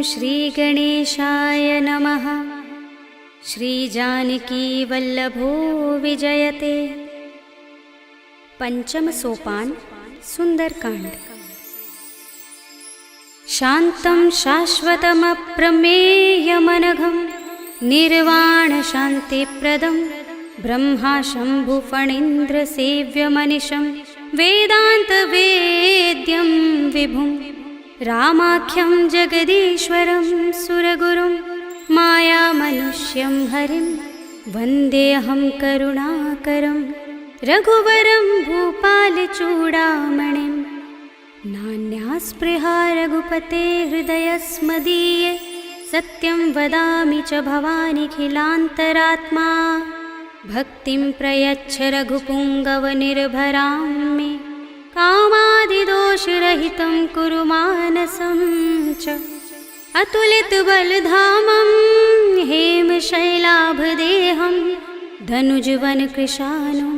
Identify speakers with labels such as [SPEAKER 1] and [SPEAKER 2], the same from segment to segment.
[SPEAKER 1] श्रीगणेशाय नमः। श्रीजानकीवल्लभो विजयते। पंचम सोपान सुंदरकांड। शान्तं शाश्वतमप्रमेयमनघं निर्वाणशान्तिप्रदं ब्रह्मा शम्भुफणीन्द्रसेव्यमनिशं वेदान्तवेद्यं विभुं रामाख्यं जगदीश्वरं सुरगुरुं मायामनुष्यं हरिं वन्देऽहं करुणाकरं रघुवरं भूपालचूडामणिं। नान्यास्पृहा रघुपते हृदयस्मदीये सत्यं वदामि च भवानिखिलान्तरात्मा। भक्तिं प्रयच्छ रघुपुङ्गवनिर्भरां मे कामादिदोषरहितं कुरु मानसं च। अतुलितबलधामं हेमशैलाभदेहं धनुजवनकृशानुं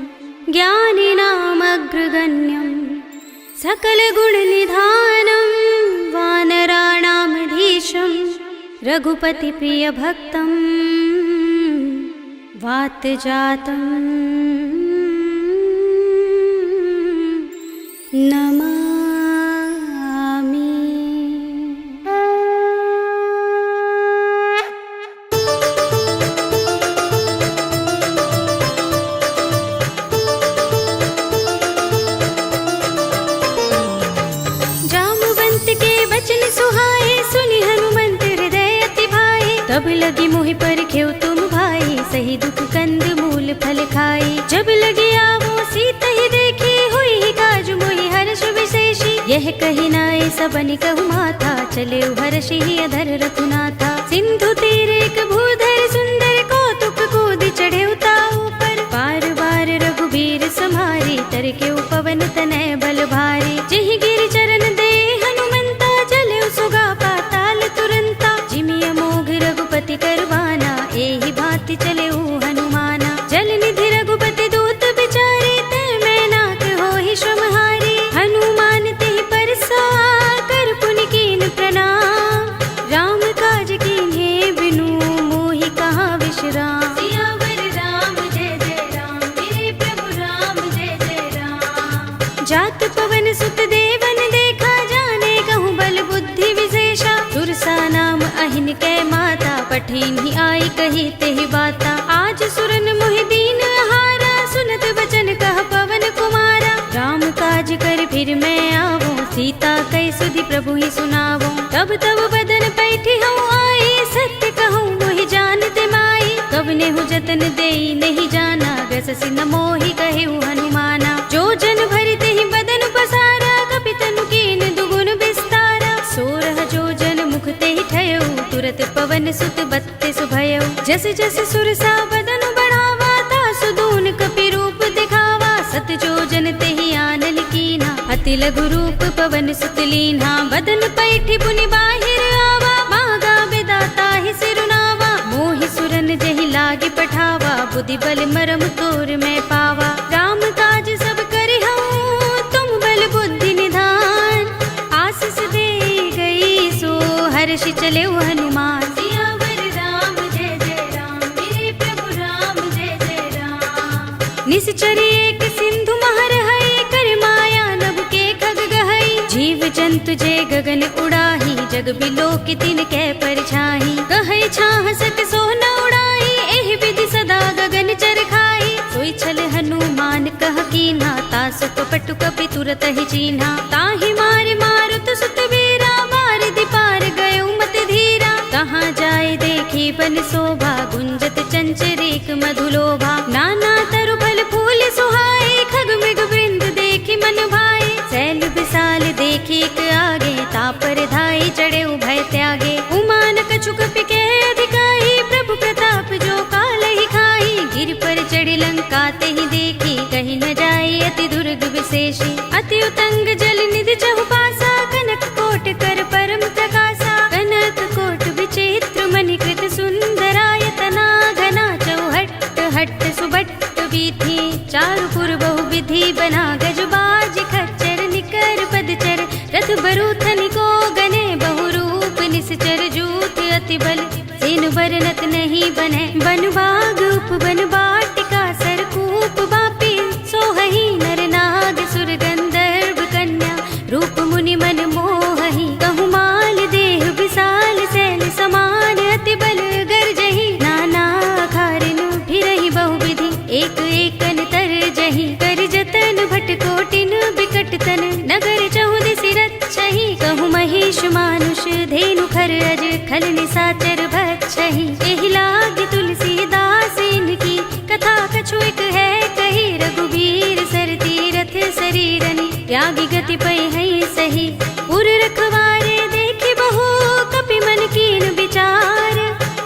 [SPEAKER 1] ज्ञानिनामग्रगण्यं सकलगुणनिधानं वानराणामधीशं रघुपतिप्रियभक्तं वातजातं नमामि। तब लगी मोहि परखेउ तुम भाई, सही दुख कंद मूल फल खाई। जब लगी आवो सीत ही देखी, हुई ही काज मोहि हर्ष विशेषी। यह कही नाय सबनि कहु माथा, चले हर्षि ही अधर रघुनाथा। सिंधु तीर एक भूधर सुंदर, कौतुक कूदि चढ़े ताऊ पर। बार बार रघुबीर सम्हारी, तरके पवन तनय बल भारी। जिहि गिरि चरण दे हनुमंता, चले सुगा पाताल तुरंता। जिमि अमोघ रघुपति करवाना, एहि भांति चले हनुमाना। जल निधि रघुपति दूत बिचारे, तै मैं नाक होहि श्रमहारी। हनुमान तेहि परसा, कर पुनि कीन प्रणाम। राम काज कीन्हे बिनु, मोहि कहाँ विश्राम। सियावर राम जय जय राम, मेरे प्रभु राम जय जय राम। जात पवन सुत देवन देखा, जाने कहूँ बल बुद्धि विशेषा। सुरसा नाम अहिन कै माता, पठिन ही आई कही तेहि बाता। आज सुरन मोहि दीन हारा, सुनत बचन कह पवन कुमारा। राम काज कर फिर मैं आवो, सीता कै सुधि प्रभु ही सुनावो। तब तब बदन पैठी हूँ आई, सत्य कहूँ मोहि जानते माई। कवने हूँ जतन देई नहीं जाना, ग्रससि न मोहि कहेउ हनुमाना। जो जन भरि तेहि बदन पसारा, कपितनु कीन दुगुन विस्तारा। सोरह जो जन मुख तेहि ठयउ, तुरत पवन सुत बत्तिस भयउ। जस जस सुरसा बदन बढ़ावा, तासु दून कपि रूप दिखावा। सत जो जन तेहि आनल कीन्हा, अति लघु रूप पवन सुत लीन्हा। बदन पैठी पुनि बाहिर आवा, मागा बिदाता ही सिरुनावा। मोहि सुरन जहि लागे पठावा, बुद्धि बल मरम तोर मैं पावा। राम काज सब करिहउँ, तुम बल बुद्धि निधान। आशीष दे गई सो हर्षि चले हनुमान। सियावर राम जय जय राम, मेरे प्रभु राम जय जय राम। निश्चरी एक सिंधु महर हई, कर माया नभ के खग गहई। जीव जंतु जे गगन उड़ाही, जग बिलो की तिन कै परछाई। कहै छाह सक सो न उड़ाई, एहि विधि सदा गगन चर खाई। सोई छल हनुमान कह कीन्हा, तासु कपटु कपि तुरत ही चीन्हा। ताहि मारे मारुत सुत वीरा, बारिधि पार गयो मत धीरा। कहाँ जाए देखी बन शोभा, गुंजत चंचरीक मधुलोभा। नाना तरु फल फूल सुहाए, खग मृग वृंद देखी मन भाए। सैल विशाल देखी एक आगे, तापर धाई चढ़े भय त्यागे। उमान कछु कपि के अधिकाई, प्रभु प्रताप जो काल ही खाई। गिर पर चढ़ी लंका तेहि देखी, कहीं न जाए अति दुर्ग विशेषी। अति उतंग जल निधि चहुपासा, कनक कोट कर परम प्रकाशा। कनक कोट विचित्र मणिकृत सुंदरायतना, घना चौहट्ट हट्ट सुबट्ट वीथि। चारुपुर बहुविधि बना, गजबाज खच्चर निकर पदचर। रथ बरूथनि को गने, बहुरूप निश्चर मानुष धेनु खर अज खल निसाचर भक्षहि। एहि लागी तुलसीदास इनकी कथा कछु एक है कही। रघुबीर सर तीरथ शरीरनि त्यागी गति पै है सही। उर रखवारे देखि बहु कपि मन कीन विचार।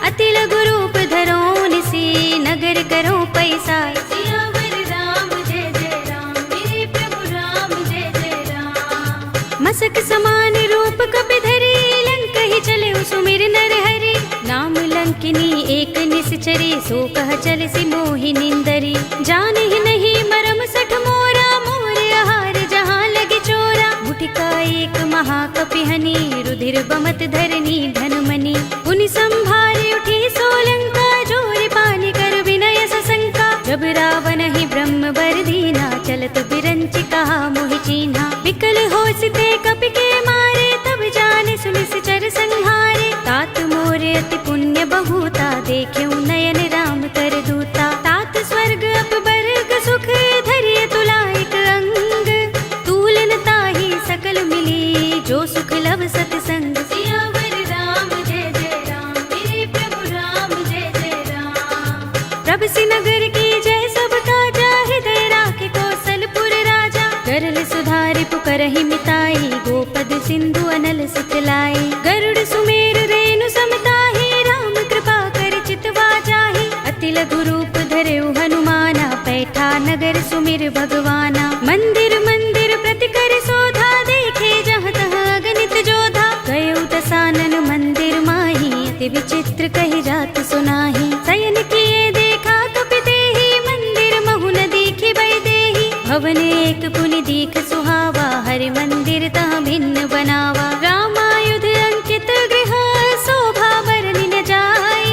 [SPEAKER 1] अति लघु रूप धरो निसी नगर करो पैसार। सियावर राम जय जय राम मेरे प्रभु राम जय जय राम। मसक समान रूप कपि धरी लंकहि चले सुमिर नर हरि। नाम लंकिनी एक निश्चरी सो कह चल सी मोहि निंदरी। जानहि नहीं मरम सठ मोरा मोर आहार जहाँ लगे चोरा। मुठिका एक महाकपिहनि रुधिर बमत धरनी धन मनि। उनि संभारे उठी सोलंका जोर पानी कर विनय सशंका। जब रावण ही ब्रह्म बर दीना चलत बिरंच कहा मोहि चीन्हा। विकल होसिते कपि के मारे तब जाने सुनिश्चर संहारे। तात मोरे अति पुण्य बहुता देख्यऊ नयन राम कर दूता। तात स्वर्ग अपवर्ग सुख धरिय तुला एक अंग। तूलन ताहि सकल मिली जो सुख लव सतसंग। सियावर राम जय जय राम मेरे प्रभु राम जय जय राम। प्रभ सि नगर की जय सब काजा हृदय राखे कौशलपुर राजा। गरल सुधारि पुकरहि मिताई गोपद सिंधु अनल सुखलाई। गरुड़ सुमेर रेणु समताहि राम कृपा कर चितवा जाहि। अति लघु रूप धरेउ हनुमाना पैठा नगर सुमिर भगवाना। मंदिर मंदिर प्रति कर शोधा देखे जहाँ तहाँ अगणित जोधा। गयउ दसानन मंदिर माही अति विचित्र कही जात सुनाही। शयन किए देखा कपि देहि मंदिर महु न दीखि बै देहि। भवन एक पुनि दीख सुहावा हरि मंदिर तहाँ भिन्न बनावा। रामायुध अंकित गृह शोभा बरनि न जाय।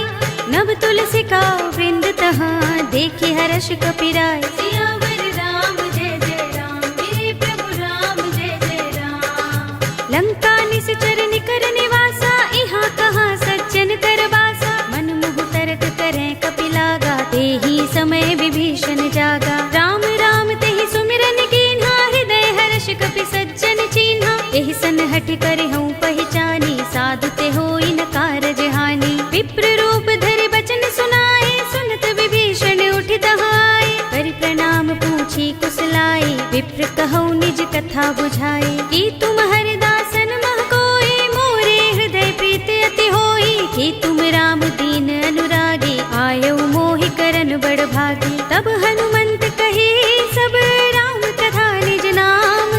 [SPEAKER 1] नव तुलसी का वृंद तहाँ देखि हर्ष कपिराय। सियावर राम जय जय राम मेरे प्रभु राम जय जय राम। लंका निश्चर निकर निवासा इहाँ कहाँ सज्जन कर बासा। मन मुहु तर्क करें कपि लागा तेहि समय विभीषण जागा। राम राम तेहि सुमिरन कीन्हा हृदय हर्ष कपि सज्जन चीन्हा। एहि सन हठि कर हूँ पहचानी साधु ते होई न कारज हानि। विप्र रूप धरि बचन सुनाए सुनत विभीषण उठि तहाय। करि प्रणाम पूछी कुशलाई विप्र कहौ निज कथा बुझाई। कि तुम हरिदासन मह कोई मोरे हृदय प्रीति अति होई। कि तुम राम दीन अनुरागी आयौ मोहि करन बड़ भागी। तब हनुमंत कही सब राम कथा निज नाम।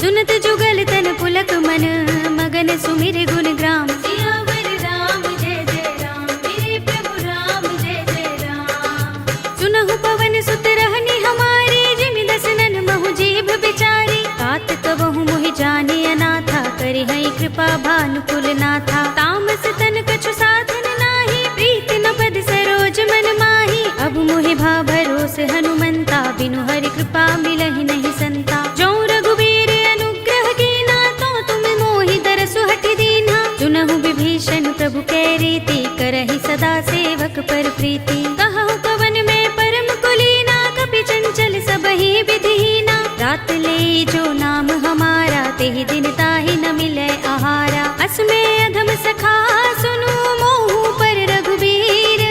[SPEAKER 1] सुनत जुगल तन पुलक मन मगन सुमिर गुण ग्राम। सियावर राम जय जय राम मेरे प्रभु राम जय जय राम। सुनहु पवन सुत रहनी हमारी जिमि दसनन महु जीभ बिचारी। तात कबहु मोहि जाने अनाथा करि हई कृपा भानुकुल नाथा। तामस तन कछु साधन नाही प्रीति न पद सरोज मन माही। अब मोहि भा भरोस हनुमंता बिनु हरि कृपा मिलहि नहीं संता। जो रघुबीर अनुग्रह कीना तो तुम मोहि दरसु हठि दीन्हा। सुनहु विभीषण प्रभु कै रीति करहि सदा सेवक पर प्रीति। कहु कवन में परम कुलीना कपि चंचल सबहि विधिहीना। रात ले जो नाम हमारा तेहि दिन ताहि न मिलै आहारा। अस्मे अधम सखा सुनु मोहु पर रघुबीर।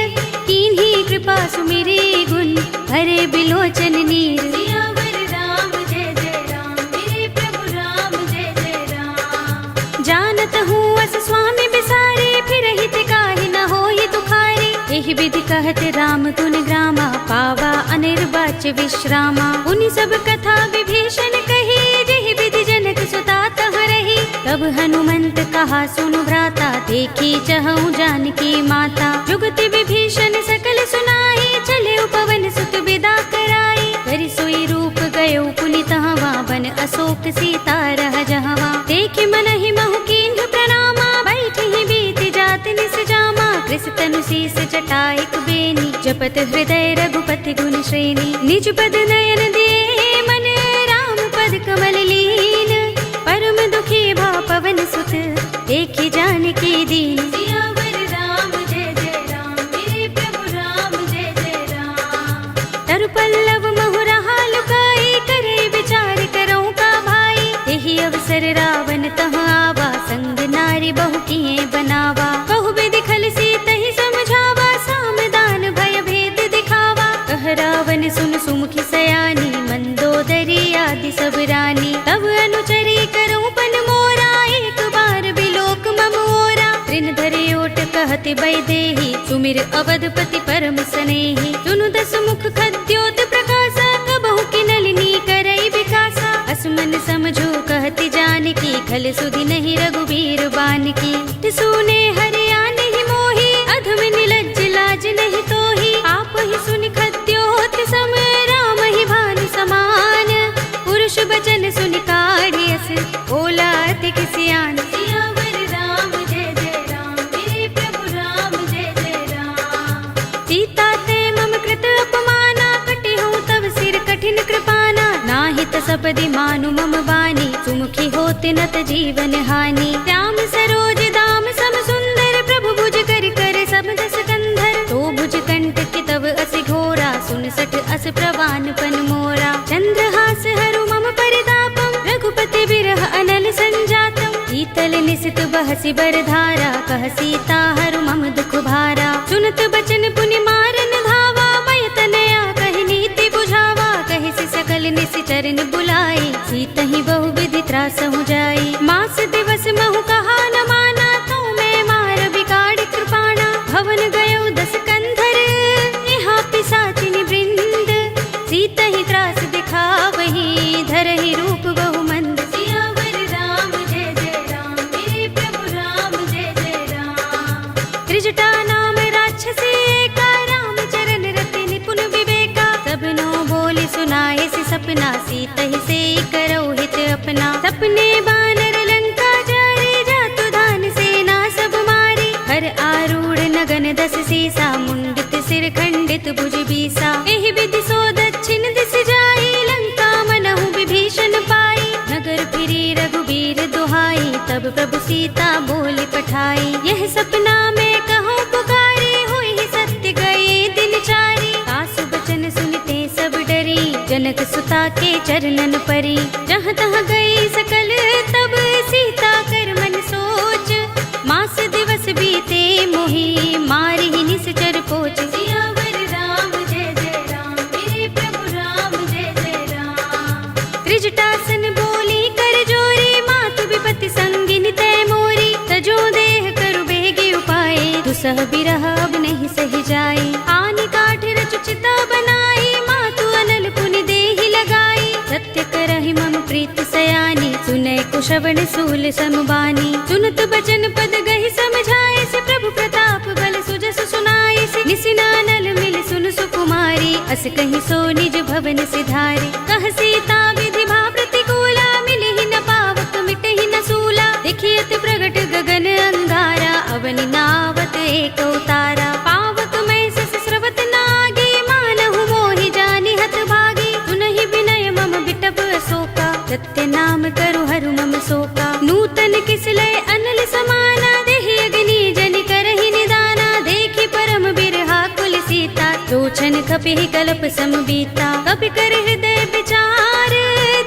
[SPEAKER 1] कीन्ही कृपा सुमिरी गुण भरे बिलोचन नीर। सियावर राम जय जय राम मेरे प्रभु राम जय जय राम। जानत हूँ अस स्वामी बिसारे फिर हित काहि न होई दुखारी। एहि विधि कहत राम गुण ग्रामा पावा अनिर्वाच्य विश्रामा। उनि सब कथा विभीषण कही जेहि विधि जनक सुता तहाँ रही। तब हनुमंत कहा सुनु भ्राता देखी चहु जानकी माता। जुगति विभीषण सकल सुनाई चले पवन सुत विदा कराई। करि सोई रूप गयो पुनि तहवा बन अशोक सीता रह जहवा। देखि मनहि महु कीन्ह प्रणामा बैठि बीत जात निस जामा। कृष तनु शीस जटाइक बेनी जपत हृदय रघुपति गुण श्रेणी। निज पद नयन दिए मन राम पद कमल लीन। परम दुखी भा पवन सुत देखि जानकी दीन। सियावर राम जय जय राम मेरे प्रभु राम जय जय राम। तरु पल्लव महु रहा लुकाई करे विचार करऊं का भाई। यही अवसर रावण तहाँ आवा संग नाय नारी बहु किए बनावा। बहु विधि खल सीत ही समझावा, सामदान भय भेद दिखावा। कह रावण सुन सुमुखी सयानी, मंदोदरी आदि सब रानी। तब अनुचरी करूं पन मोरा, एक बार बिलोक मम ओरा। ऋण धरे ओट कहते वैदेही, सुमिर अवधपति परम स्नेही। सुनु दस मुख खद्योत प्रकाशा, कबहु की नलिनी करई विकासा। असमन समझो कहते जानकी, खल सुधि नहीं रघुबीर बानकी। सुने हरिया नहीं मोही, अधम निलज्ज लाज नहीं तोही। आप ही सुनि खद्योत सम, राम ही भानु समान। पुरुष बचन सुनि काढ़ियस, बोला अतिक सियान। सियावर राम जय जय राम, मेरे प्रभु राम जय जय राम। सीता ते मम कृत अपमाना, कटे हूँ तब सिर कठिन कृपाना। नाहित सपदि मानु मम बानी, सुमुखी होते नत जीवन हानि। राम सरोज दाम सम सुंदर, प्रभु भुज कर कर सब दस कंधर। तो भुज कंठ के तब असि घोरा, सुन सठ अस प्रवान पन मोरा। चंद्रहास हरु मम परितापम, रघुपति बिरह अनल संजातम। शीतल निसित बहसि बरधारा, कह सीता हरु मम दुख भारा। सुनत बचन पुनि मारन धावा, मय तनया कहि नीति बुझावा। कहि से सकल निसि चरण बुलाई, सीतहि बहु विधि त्रासहु जाई। मास दिवस महु कहा न माना, तो मैं मार बिगाड़ कृपाणा। भवन गयो दस कंधर, यहाँ पिशाचिनी वृंद। सीतहि त्रास दिखावही, धरहि रूप बहु मंद। सियावर राम जय जय राम, मेरे प्रभु राम जय जय राम। त्रिजटा नाम राक्षसी एका, राम चरण रति निपुण विवेका। सबनो बोली सुनाए सि सपना, सीतहि से करो हित अपना। सपने बानर लंका जारे, जातु धान सेना सब मारी। हर आरूढ़ नगन दस सीसा, मुंडित सिर खंडित भुज बीसा। एहि विधि सो दक्षिण दिस जाई, लंका मनहु विभीषण पाई। नगर फिरी रघुबीर दुहाई, तब प्रभु सीता बोली पठाई। यह सपना में कहूँ पुकारी, हुई सत्य गए दिन चारी। सासु बचन सुनते सब डरी, जनक सुता के चरणन परी। जहाँ तहाँ गई सकल तब, सीता कर मन सोच। मास दिवस बीते मोही, मारी ही निश्चर पोच। सियावर राम जय जय राम, मेरे प्रभु राम जय जय राम। त्रिजटासन बोली कर जोरी, मातु विपत्ति संगिनी तय मोरी। तजो देह करु बेगे उपाय, दुसह बिरह अब नहीं सही जाए। आनि काठ रचु चिता बनाई, मातु अनल पुनि देहि लगाई। सत्य करहि मम प्रीत सयानी, सुनय कुशवण सूल समबानी। सुनत बचन पद गहि समझाए, से प्रभु प्रताप बल सुजस सुनाए। से निसिनानल मिल सुन सुकुमारी, अस कहि सो निज भवन सिधारे। कह सीता विधि भा प्रतिकूला, मिलि ही न पावक मिटहि न सूला। देखियत प्रगट गगन अंगारा, अवनि नावत एक उतारा। पावक मैं सस स्रवत नागी, मानहु मोहि जानि हत भागी। सुनहि विनय मम बिटप अशोका, सत्य नाम करु हरु मम शोका। नूतन किसलय अनल समाना, देहि अग्नि जनि करहि निदाना। देखि परम बिरहा कुल सीता, लोचन कपिहि कल्प सम बीता। कपि कर हृदय विचार,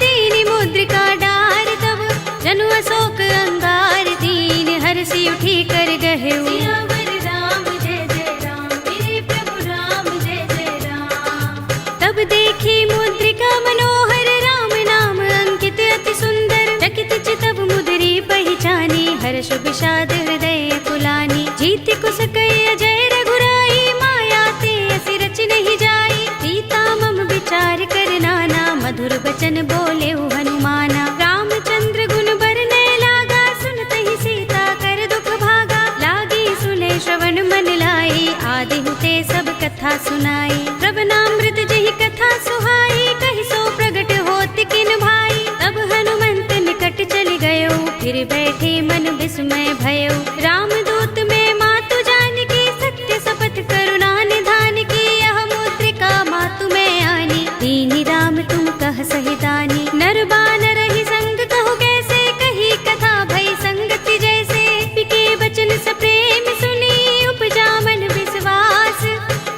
[SPEAKER 1] दीनि मुद्रिका डार। तब जनु अशोक अंगार, दीन हरषि उठी कर गहेउ। सियावर राम जय जय राम, मेरे प्रभु राम जय जय राम। तब देखी मुद्रिका मनोहर, राम नाम अंकित अति सुंदर। चकित चितव मुदरी पहचानी, हर्ष विषाद हृदय कुलानी। जीति कुस कई अजय रघुराई, माया ते असि रच नहीं जाई। सीता मम विचार कर नाना, मधुर बचन बोले हनुमाना। रामचंद्र गुण बरनै लागा, सुनतहि सीता कर दुख भागा। लागी सुने श्रवण मन लाई, आदि हुते सब कथा सुनाई। श्रवणामृत जहि कथा सुहाई, कहि सो प्रगट होत किन भाई। तब हनुमंत निकट चल गयो, फिर बैठे मन विस्मय भयो। रामदूत में मातु जानकी, सत्य शपथ करुणा निधान की। यह मुद्रिका मातु में आनी, दीनि राम तुम कह सही दानी। नर बानर ही संग कहु कैसे, कही कथा भई संगति जैसे। पिके बचन सप्रेम सुनी, उपजा मन विश्वास।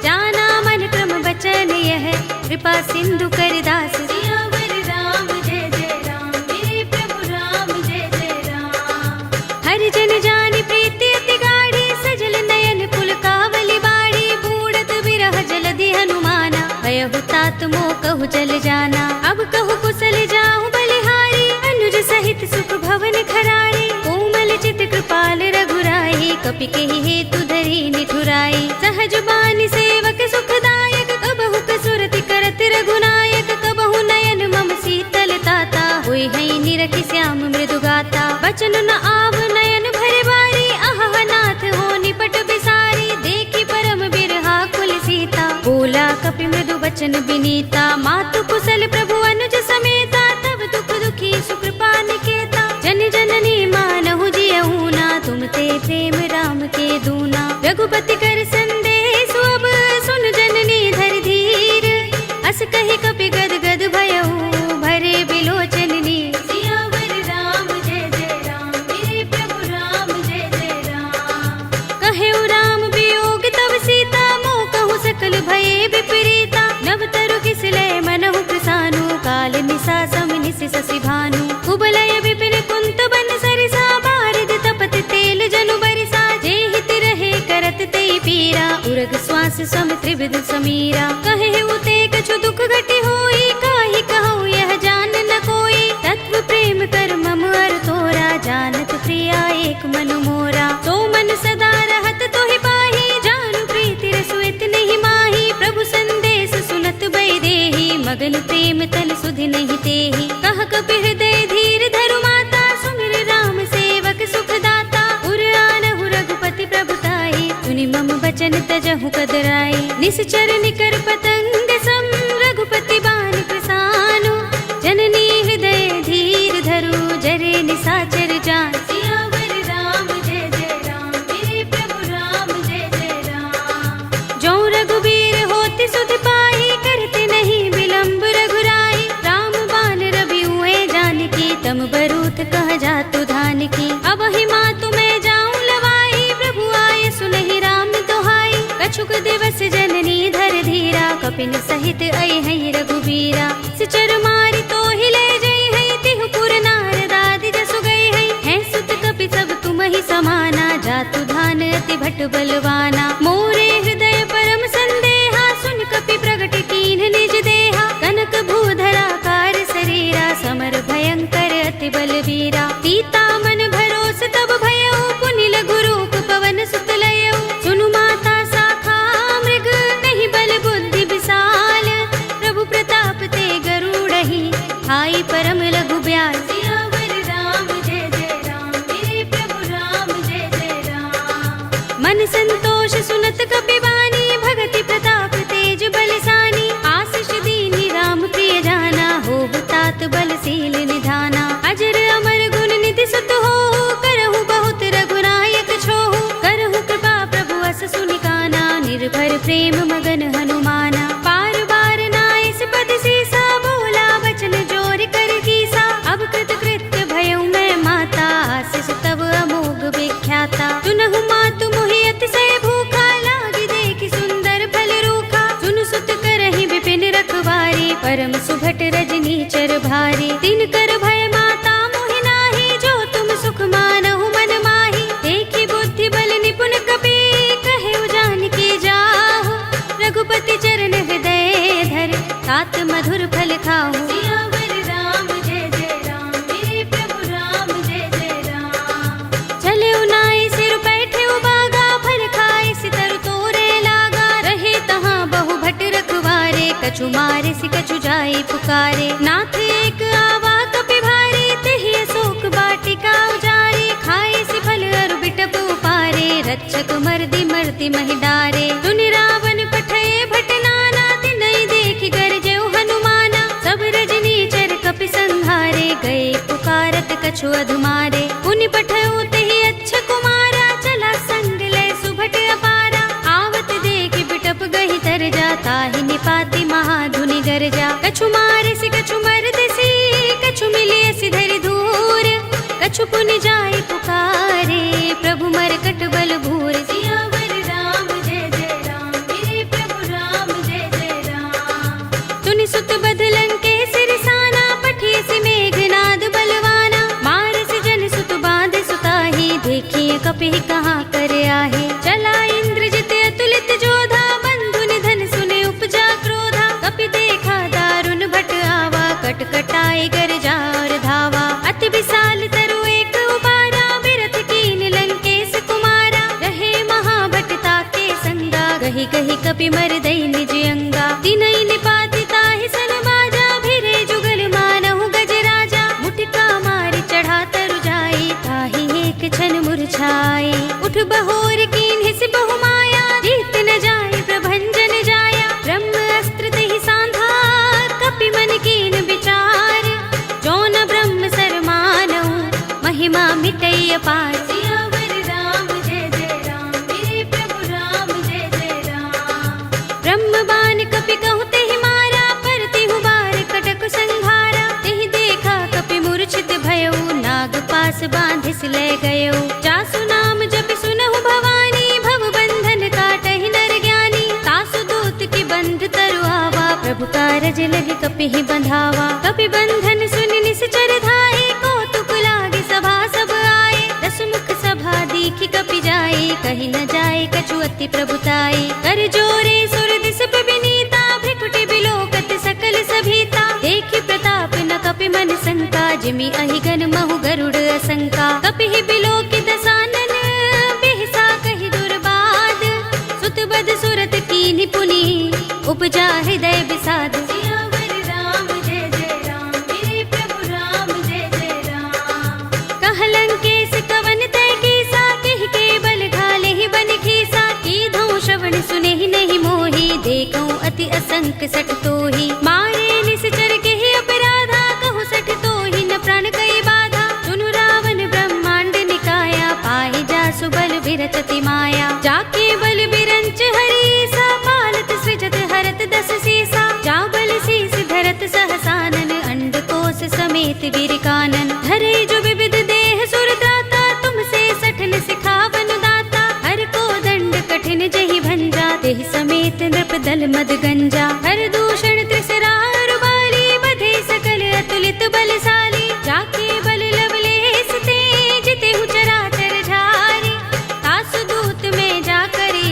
[SPEAKER 1] जाना मन क्रम बचन यह, कृपा सिंधु कर दास। सियावर राम जय जय राम, मेरे प्रभु राम जय जय राम। तात मो कहु चल जाना। अब कहु कुशल जाऊं बलिहारी, अनुज सहित सुख भवन खराई। कोमल चित कृपाल रघुराई, कपि केहि हेतु धरि निठुराई। सहज बानी सेवक सुखदायक, कबहु कसुरति करत रघुनायक। कबहु नयन मम शीतल ताता, होय हई निरखि श्याम मृदु गाता। बचन न आव नयन भरे बारी, अहह नाथ हो निपट बिसारी। देखी परम बिरहा कुल सीता, बोला कपि मृदु बचन बिनीता। मातु कुशल प्रभु अनुज समेता, तब दुख दुखी सुकृपा निकेता। जन जननी मानहु जियहु ना, तुम ते प्रेम राम के दूना। रघुपति कर संदेश अब सुन जननी धर धीर। अस कहि कपि गद गद भयहु, भरे बिलोचन नीर। सियावर राम जय जय राम, मेरे प्रभु राम जय जय राम। कहेउ राम वियोग तब सीता, मोह कहु सकल भये विपरीता। नव तरु किसलय मनहु कृसानु, काल निसा सम निसि शशि भानु। कुबलय विपिन कुंत बन सरिसा, बारिद तपत तेल जनु बरिसा। जे हित रहे करत तेई पीरा, उरग श्वास सम त्रिविध समीरा। कहेउ ते कछु दुख घटी होई, काहि कहूँ यह जान न कोई। तत्व प्रेम कर मम अर तोरा, जानत प्रिया एक मनु मोरा। तो मन सदा रहत तोहि पाही, जानु प्रीति रसुइत नहीं माही। प्रभु संदेश सुनत बै देहि, मगन प्रेम तन सुधि नहीं तेहि। कह कपि हृदय धीर धरु माता, सुमिर राम सेवक सुख दाता। उर आनहु रघुपति प्रभुताई, सुनि मम बचन तजहु कदराई। निश्चर निकर पतंग सम, रघुपति बान प्रसानु। जननी हृदय धीर धरु, जरे निसाचर जान। सियावर राम जय जय राम, मेरे प्रभु राम जय जय राम। जो रघुबीर होति सुध पाई, करते नहीं विलंब रघुराई। राम बान रवि हुए जानकी, तम बरूथ कह जातु धान की। अब ही मातु मैं जाऊं लवाई, प्रभु आए सुनहि राम दोहाई। कछुक दिवस जननी धर धीरा, कपिन सहित अइ हई रघुबीरा। सिचर मारि तो हिले जई हई, तिहु पुर नारद आदि जसु गई हई। हैं सुत कपि सब तुम ही समाना, जातु धान अति भट बलवाना। मोरे हृदय परम संदेहा, सुन कपि प्रगट कीन्ह निज देहा। कनक भूधरा कार शरीरा, समर भयंकर अति बलवीरा। सीता मन भरोस तब भयउ, पुनि लघु रूप पवन सुत लयउ। सुनु माता शाखा मृग, नहीं बल बुद्धि विशाल। प्रभु प्रताप ते गरुड़हि, हाई परम लघु ब्याल। सियावर राम जय जय राम, मेरे प्रभु राम जय जय राम। मन संतोष सुनत कपि बानी, भगति प्रताप तेज बलसानी। आशीष दीनी राम प्रिय जाना, होहु तात बलशील निधाना। अजर अमर गुण निधि सुत होहु, करहु बहुत रघुनायक छोहु। करहु कृपा प्रभु अस सुनि काना, निर्भर प्रेम मगन हनुमाना। पार बार नाइस पद सीसा, बोला वचन जोर कर कीसा। अब कृत कृत्य भयउ मैं माता, आशीष तब अमोघ विख्याता। सुनहु मातु मोहि अतिशय भूखा, लागी देखि सुंदर फल रूखा। सुन सुत करहि विपिन रखवारी, परम सुभट रजनी चर भारी। तिन कर भय माता मोहि नाही, जो तुम सुख मानहु मन माही। देखि बुद्धि बल निपुण कपि, कहेउ जानकी जाहु। रघुपति चरण हृदय धर, तात मधुर फल खाहु। सियावर राम जय जय राम, मेरे प्रभु राम जय जय राम। चले उनाई सिर बैठे उबागा, फल खाए सितर तोरे लागा। रहे तहाँ बहु भट रखवारे, कछु मारे सि कछु जाई पुकारे। नाथ एक आवा कपि भारी, तेहि अशोक बाटिका उजारी। खाए सि फल अरु बिटप उपारे, रक्षक मर्दि मर्दि महि डारे। सुनि रावण पठये भट नाना, तिनहि देखि गरजेउ हनुमाना। सब रजनी चर कपि संहारे, गए पुकारत कछु अधुमारे। पुनि पठयउ तेहि अच्छ कुमारा, चला संग लय सुभट अपारा। आवत देखि बिटप गहि तर जा, ताहि निपाति महाधुनि गरजा। कछु मारे सि कछु मर्द सी, कछु मिलिय सि धरि धूर। कछु पुनि जाई पुकारे, प्रभु मरकट बल भूर। सियावर राम जय जय राम, मेरे प्रभु राम जय जय राम। सुनि सुत बध लंकेश रिसाना, पठिय सि मेघनाद बलवाना। मारस जन सुत बांध सुताही, देखिए कपि कहाँ कर आहे। चला इंद्रजित अतुलित जोधा, बंधु निधन सुने उपजा क्रोधा। कपि देखा कटाए गरजा और धावा। अति विशाल तरु एक उबारा, बिरथ कीन लंकेश कुमारा। रहे महाभटता के संगा, गही गही कपि मर दई निज अंगा। तिनहि निपाति ताहि सन बाजा, भिरे जुगल मानहु गज राजा। मुटिका मारि चढ़ा तरु जाई, ताहि एक क्षण मुरझाई। उठ बहोर कीन हिस बहु माया, जीत न जाय प्रभंजन जाया। ब्रह्म अस्त्र तहि सांधा, कपि मन कीन विचार। जो न ब्रह्म सर मानहु, महिमा मिटई अपार। सियावर राम जय जय राम, मेरे प्रभु राम जय जय राम। ब्रह्म बाण कपि कहु तेहि मारा, पर तिहु बार कटक संघारा। तेहि देखा कपि मूर्छित भयउ, नाग पास बांधिस ले गयउ। जासु नाम जपि सुनहु भवानी, भव बंधन काटहि नर ज्ञानी। तासु दूत की बंध तरु आवा, प्रभु कारज लगे कपि ही बंधावा। कपि बंधन सुनि निश्चर धाये, कौतुक लागे सभा सब आए। दस मुख सभा दीखि कपि जाए, कहि न जाए कछु अति प्रभुताई। कर जोरे सुर दिस विनीता, भ्रिकुटि बिलोकत सकल सभीता। देखि प्रताप न कपि मन शंका, जिमि अहिगन महु गरुड़ असंका। कपि ही बिलोकि दसानन, बिहसा कहि दुर्बाद। सुत बद सुरत कीन्हि पुनि, उपजा हृदय विषाद। सियावर राम जय जय राम, मेरे प्रभु राम जय जय राम। कह लंकेश कवन तय कीसा, किहि के बल घाले ही बन खीसा। कीधौ श्रवण सुनेहि नहीं मोहि, देखऊं अति असंक सठ तोहि। मारे निश्चर केहि अपराधा, कहु सठ तोहि न प्राण कई बाधा। सुनु रावण ब्रह्मांड निकाया, पाहि जासु बल बिरचति माया। जाके बल बिरंच हरीसा, पालत सृजत हरत दस सीसा। जा बल शीस धरत सहसानन, अंडकोश समेत वीर कानन। धरे जो विविध देह सुर त्राता, तुमसे सठन सिखावन दाता। हर को दंड कठिन जहि भंजा, तेहि समेत नृप दल मद गंजा। हर दूषण त्रिसरा रुबाली, बधे सकल अतुलित बलशाली। जाके बल लवलेस ते, जितेहु चराचर झारी। तासु दूत में जा करी,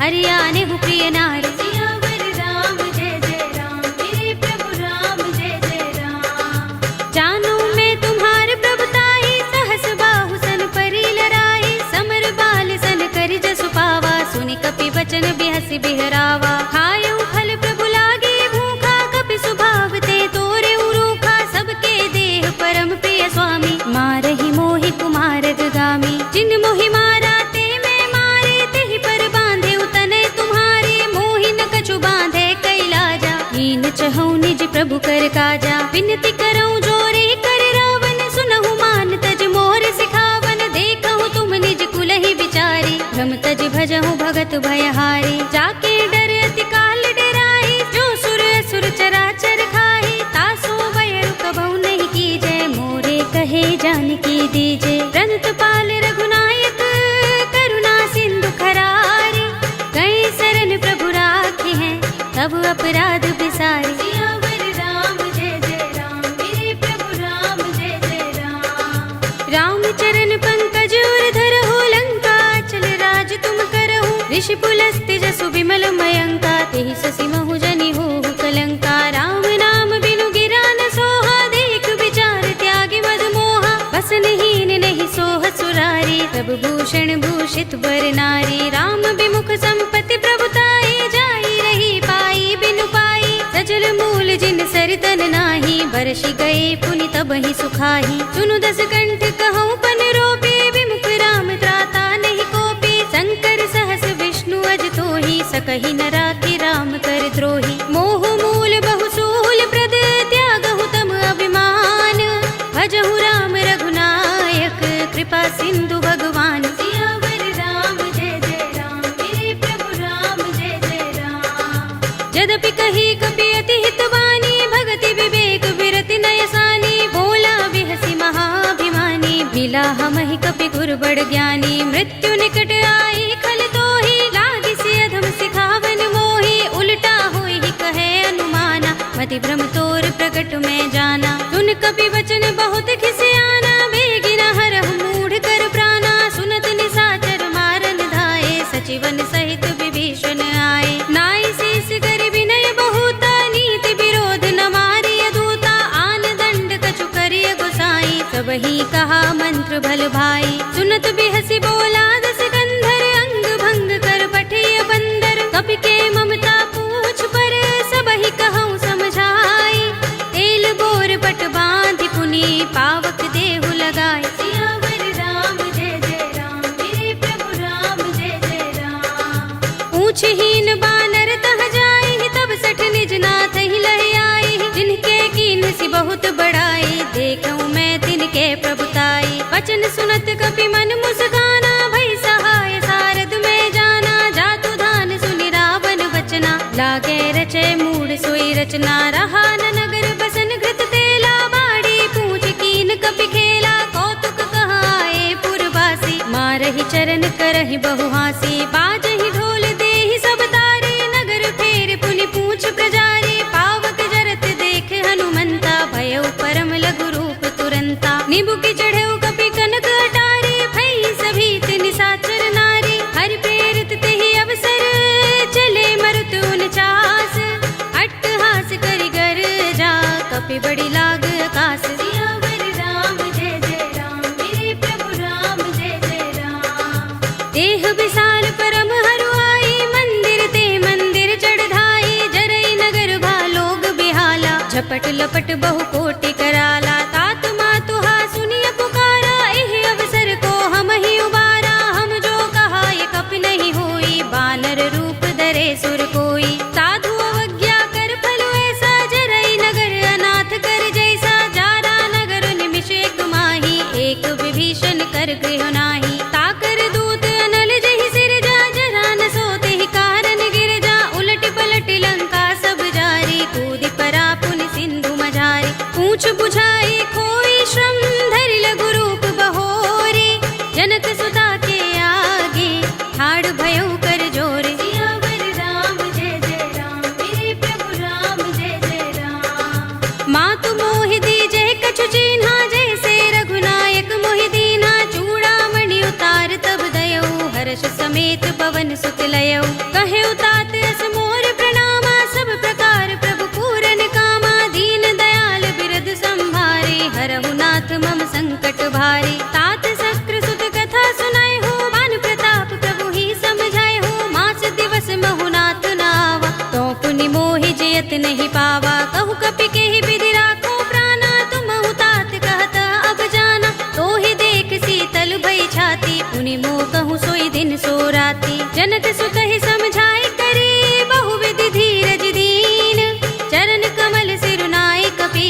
[SPEAKER 1] हरियाने हु प्रिय नारी। सियावर राम जय जय राम, मेरे प्रभु राम जय जय राम। जानो मैं तुम्हार प्रभुताई, सहस बाहु सन परी लराई। समर बाल सन करि जसु पावा, सुनि कपि बचन बिहसि बिहरावा। खायउ फल प्रभु लागे भूखा, कपि सुभाव ते तोरे रूखा। सबके देह परम प्रिय स्वामी, मारहि मोहि कुमार गामी। जिन मोहि मारा ते मैं मारे, तेहि पर बांधे तनय तुम्हारे। मोहि न कछु बांधे कैलाजा, हीन चहु निज प्रभु कर काजा। विनती करऊं जोरे कर रावण, सुनहु मान तज मोर सिखावन। देखहु तुम निज कुलहि विचारी, भ्रम तज भजहु भगत भयहारी। जाके डर अति काल डराई, जो सुर असुर चराचर खाई। तासो बयरु कबहु नहीं कीजै, मोरे कहे जानकी दीजे। रंत पाल रघुनायक, करुणा सिंधु खरारी। गए शरण प्रभु राखे हैं, तब अपराध बिसारी। सियावर राम जय जय राम, मेरे प्रभु राम जय जय राम। राम चरण पंकज उर धरहु, लंका चल राज तुम करहु। ऋषि पुलस्त्य जसु विमल मयंका, तेहि ससि महु जनि होहु कलंका। राम नाम बिनु गिरा न सोहा, देख विचार त्यागी मद मोहा। बसनहीन नहीं सोह सुरारी, प्रभु भूषण भूषित बर नारी। राम विमुख संपत्ति प्रभुताई, जाई रही पाई बिनु पाई। सजल मूल जिन सरितन नाही, बरसि गए पुनि तबहि सुखाही। सुनु दस कंठ कहऊं पन रोपी, विमुख राम त्राता नहीं कोपी। शंकर सहस विष्णु अज तोहि, सकहि न राखि राम कर द्रोही। मोह मूल बहु सूल प्रद, त्यागहु तम अभिमान। भजहु राम रघुनायक, कृपा सिंधु भगवान। सियावर राम जय जय राम, मेरे प्रभु राम जय जय राम। यद्यपि कही कपि अति हितवानी, भगति विवेक विरति नयसानी। बोला बिहसि महाभिमानी, मिला हमहि कपि गुर बड़ ज्ञानी। मृत्यु निकट आई खल तोहि, लागिसि अधम सिखावन मोहि। उल्टा होई कहे अनुमाना, मति भ्रम तोर प्रकट में जाना। सुन कपि वचन बहुत खिसियाना, बेगिना हरहु मूढ़ कर प्राणा। सुनत निशाचर मारन धाये, सचिवन सहित विभीषण आए। नाई शीस कर विनय बहुता, नीति विरोध न मारिय दूता। आन नाथ ही लहि आई, जिनके कीन सी बहुत बड़ाई, देखूं मैं तिनके प्रभुताई। वचन सुनत कपि मन मुस्काना, भई सहाय सारद में जाना, जातु धान सुनि रावण बचना, लागे रचे मूढ़ सोई रचना। रहा न नगर बसन घृत तेला, बाड़ी पूछ कीन कपि खेला, कौतुक कहाए पुरवासी, मारहि चरण करहि बहु हासी। बाजहि ढोल देहि सब तारे, नगर फेर पुनि पूछ प्रजारी, पावक जरत देख हनुमंता, भयउ परम लघु रूप तुरंता। नीबू की चढ़ेउ कपि कनक अटारी, भई सभीत निशाचर नारी, हरि प्रेरित तेहि अवसर, चले मरुत 49 अट्टहास करि गर्जा, कपि बड़ी लाग आकाश। सियावर राम जय जय राम, मेरे प्रभु राम जय जय राम। देह विशाल परम हरुआई, मंदिर ते मंदिर चढ़ाई, जरई नगर भालोग बिहाला, झपट लपट बहु कोटि कराला। तात मातु हा सुनिय पुकारा, एहि अवसर को हम ही उबारा, हम जो कहा ये कपि नहीं होई, बानर रूप धरे सुर कोई। साधु अवज्ञा कर फल ऐसा, जरई नगर अनाथ कर जैसा, जारा नगर निमिष एक माही, एक विभीषण कर गृह नाही। ताकर दूत अनल जहि सिरजा, जरा न सोते ही कारण गिरजा, उलट पलट लंका सब जारी, कूदि परा पुनि सिंधु मझारी। पूछ बुझाई कोई श्रम, धरि लघु रूप बहोरी, जनक सुता के आगे ठाड़ भयउ कर जोरे। सियावर राम जय जय राम, मेरे प्रभु राम जय जय राम। मातु मोहि दीजे कछु चिन्हा, जैसे रघुनायक मोहि दीन्हा, चूड़ामणि उतार तब दयऊ, हर्ष समेत पवन सुत लयऊ। कहे तात अस मोर प्रणामा, सब प्रकार प्रभु पूरन कामा, दीन दयाल बिरद संभारे, हरहु नाथ मम संकट भारे। तात शस्त्र सुत कथा सुनाए हो, मान प्रताप प्रभु ही समझाए हो, मास दिवस महु नाथ नावा, तो पुनि मोहि जयत नहीं पावा। कहु कपि केहि विधि राखो प्राणा, तुमहु तात कहत अब जाना, तो ही देख शीतल भई छाती, पुनि मोह कहूँ सोई दिन सो राती। जनक सुत ही समझाए करी, बहु विधि धीरज दीन, चरण कमल सिरुनाए कपि,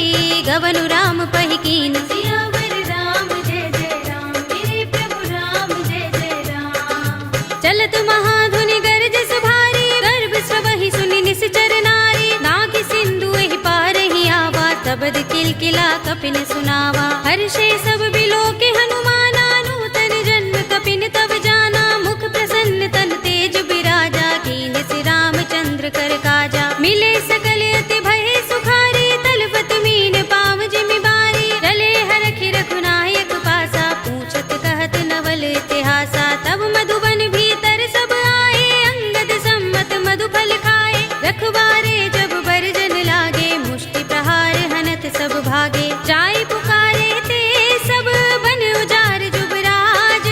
[SPEAKER 1] गवनु राम पहि कीन। सियावर राम जय जय राम, मेरे प्रभु राम जय जय राम। चलत महाधुनि गरज सुभारी, गर्भ सबहि सुनि निश्चर नारी, नागि सिंधु एहि पार ही आवा, तबद किलकिला कपिन सुनावा। हर्षे सब बिलोके हनुमाना, नूतन जन्म कपिन तब जाना, मुख प्रसन्न तन तेज बिराजा, कीन सि रामचंद्र कर काजा। मिले सकल अति भय सुखारी, तलपत मीन पाव जिमि बारी, रले हरखि रघुनायक पासा, पूछत कहत नवल इतिहासा। तब मधुबन भीतर सब आए, अंगद सम्मत मधु फल खाए, रखवारे जब बरजन लागे, मुष्टि प्रहार हनत सब भागे। जाय पुकारे ते सब बन उजार जुबराज,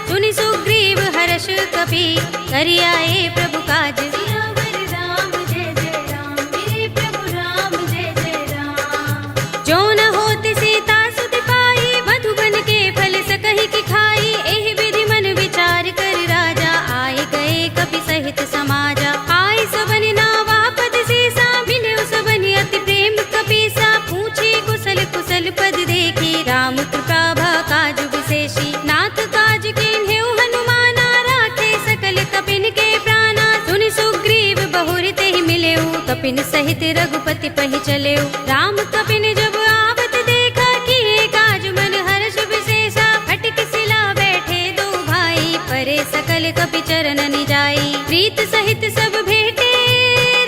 [SPEAKER 1] सुनि सुग्रीव हर्ष कपि, करि आए प्रभु काज। सियावर राम जय जय राम, मेरे प्रभु राम जय जय राम। जो न होति सीता सुत पाई, मधुबन के फल सकहि की खाई, एहि विधि मन विचार कर राजा, आए गए कपि सहित समाजा। आय सबनि नावा पद सीसा, मिले सबनि अति प्रेम कपीसा, पूछे कुशल कुशल पद देखी, राम कृपा भा काज विशेषी। नाथ काज कीन्हेउ हनुमाना, राखे सकल कपिन के प्राणा, सुनि सुग्रीव बहुर तेहि मिलेउ, कपिन सहित रघुपति पहि चलेउ। राम कपिन जब आवत देखा, किए काज मन हर्ष विशेषा, फटक सिला बैठे दो भाई, परे सकल कपि चरण निजाई। प्रीत सहित सब भेटे,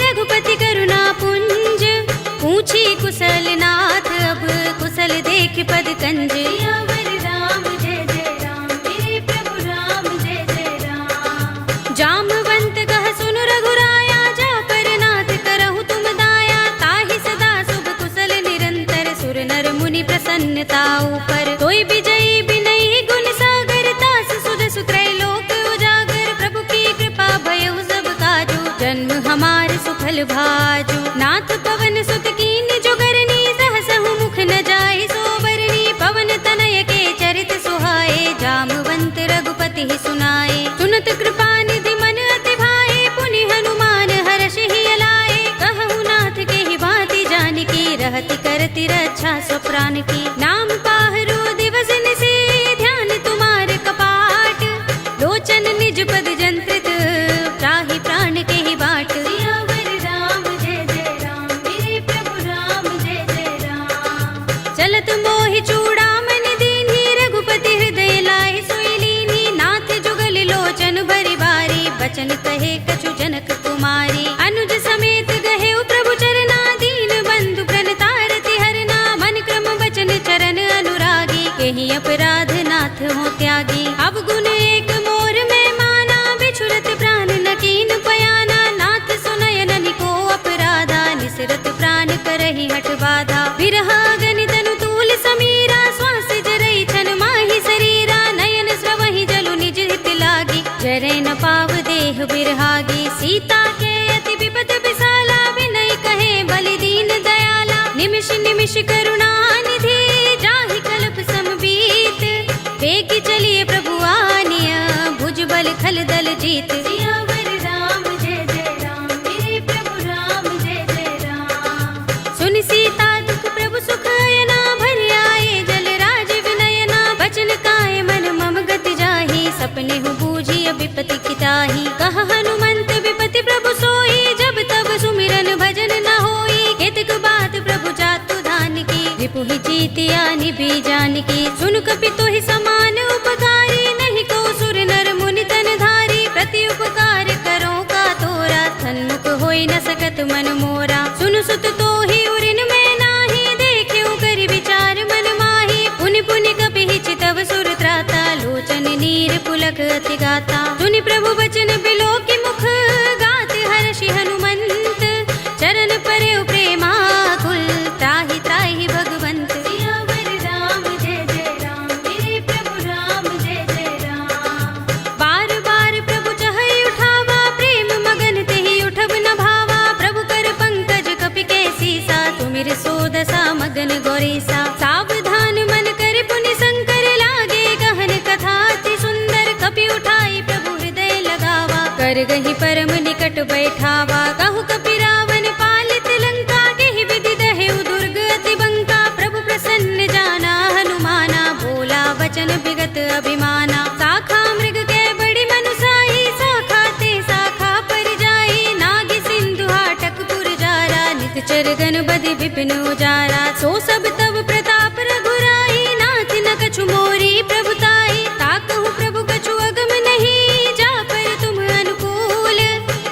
[SPEAKER 1] रघुपति करुणा पुंज, पूछी कुशल नाथ अब, कुशल देख पद कंज। सियावर राम जय जय राम, मेरे प्रभु राम जय जय राम। जामवंत कह सुन रघुराया, जा पर नाथ करहु तुम दाया, ताहि सदा शुभ कुशल निरंतर, सुर नर मुनि प्रसन्नता ऊपर। तोय विजयी बिनहि गुण सागर, तास सुध सुत्रैलोक उजागर, प्रभु की कृपा भयउ सब काजू, जन्म हमार सुफल भाजू। नाथ पवन सुत कीन जुगरनी, सहसहु मुख न जाय सोबरनी, पवन तनय के चरित सुहाए, जामवंत रघुपति ही सुनाए। सुनत कृपा निधि मन अति भाए, पुनि हनुमान हर्ष ही अलाए, कहु नाथ प्रतिरक्षा स्वप्राण की। नाम पाहरो दिवस निशि ध्यान तुम्हारे कपाट, लोचन निज पद जंत्रित त्राहि प्राण के ही बाट। सियावर राम जय जय राम, मेरे प्रभु राम जय जय राम। चलत मोहि चूड़ामणि दीन्ही, रघुपति हृदय लाए सोई लीन्ही। नाथ जुगल लोचन भरि बारी, बचन कहे कछु जनक कुमारी। अनुज समेत गहे प्रभु चरना, दीन बंधु प्रणतारति हरना। मन क्रम बचन चरण अनुरागी, केहि अपराध नाथ हो त्यागी। अब गुण एक मोर में माना, बिछुरत प्राण न कीन पयाना। नाथ सुनयन निको अपराधा, निसरत प्राण करहि हठ बाधा। विरहा गनि तनु तूल समीरा, श्वास जरई छन माहि शरीरा। नयन स्रवहि जलु निज हित लागी, जरै न पाव देह बिरहागी। सीता के अति विपद विसाला, विनय कहे बलि दीन दयाला। निमिष निमिष करुणा निधि, जाहि कल्प समबीत। वेगी चलिए प्रभु आनिया, भुज बल खल दल जीत। सियावर राम जय जय राम, मेरे प्रभु राम जय जय राम। सुनि सीता दुख प्रभु सुख अयना, भरि आए जल राज विनयना। बचन काए मन मम गति जाहि, सपने हु बूझी विपति किताही। कहा हनुमंत विपति प्रभु सोई, जब तब सुमिरन भजन न होई। केतक बात प्रभु जातु धान की, रिपुहि जीतिया निभि जानकी। सुन कपि तोहि समान उपकारी, नहीं को सुर नर मुनि तन धारी। प्रति उपकार करो का तोरा, सन्मुख होई न सकत मन मोरा। सुन सुत तोहि उरिन में नाही, देख्यो करि विचार मन माही। पुनि पुनि कपि चितव सुर त्राता, लोचन नीर पुलक अति गाता। सुनि प्रभु बचन बिलोकि मुख, गात हर्षि हनुमंत। चरण परे प्रेमाकुल, त्राहि त्राहि भगवंत। सियावर राम जय जय राम, मेरे प्रभु राम जय जय राम। बार बार प्रभु चहई उठावा, प्रेम मगन तेहि उठब न भावा। प्रभु कर पंकज कपि के सीसा, तुमिर सोदसा मगन गौरीसा। सावधान मन कर पुनि शंकर, लागे गहन कथा अति सुंदर। कपि उठाई प्रभु हृदय लगावा, कर गहि परम निकट बैठावा। कहु कपि रावण पालित लंका, केहि विधि दहेउ दुर्ग अति बंका। प्रभु प्रसन्न जाना हनुमाना, बोला वचन विगत अभिमाना। शाखा मृग के बड़ी मनुसाही, शाखा ते शाखा पर जाई। नाग सिंधु हाटक पुर जारा, नित गन बदि विपिन उजारा। सो सब तब प्रताप रघुराई, नाथ न कछु मोरी प्रभुताई। ताकहु प्रभु कछु अगम नहीं, जा पर तुम अनुकूल।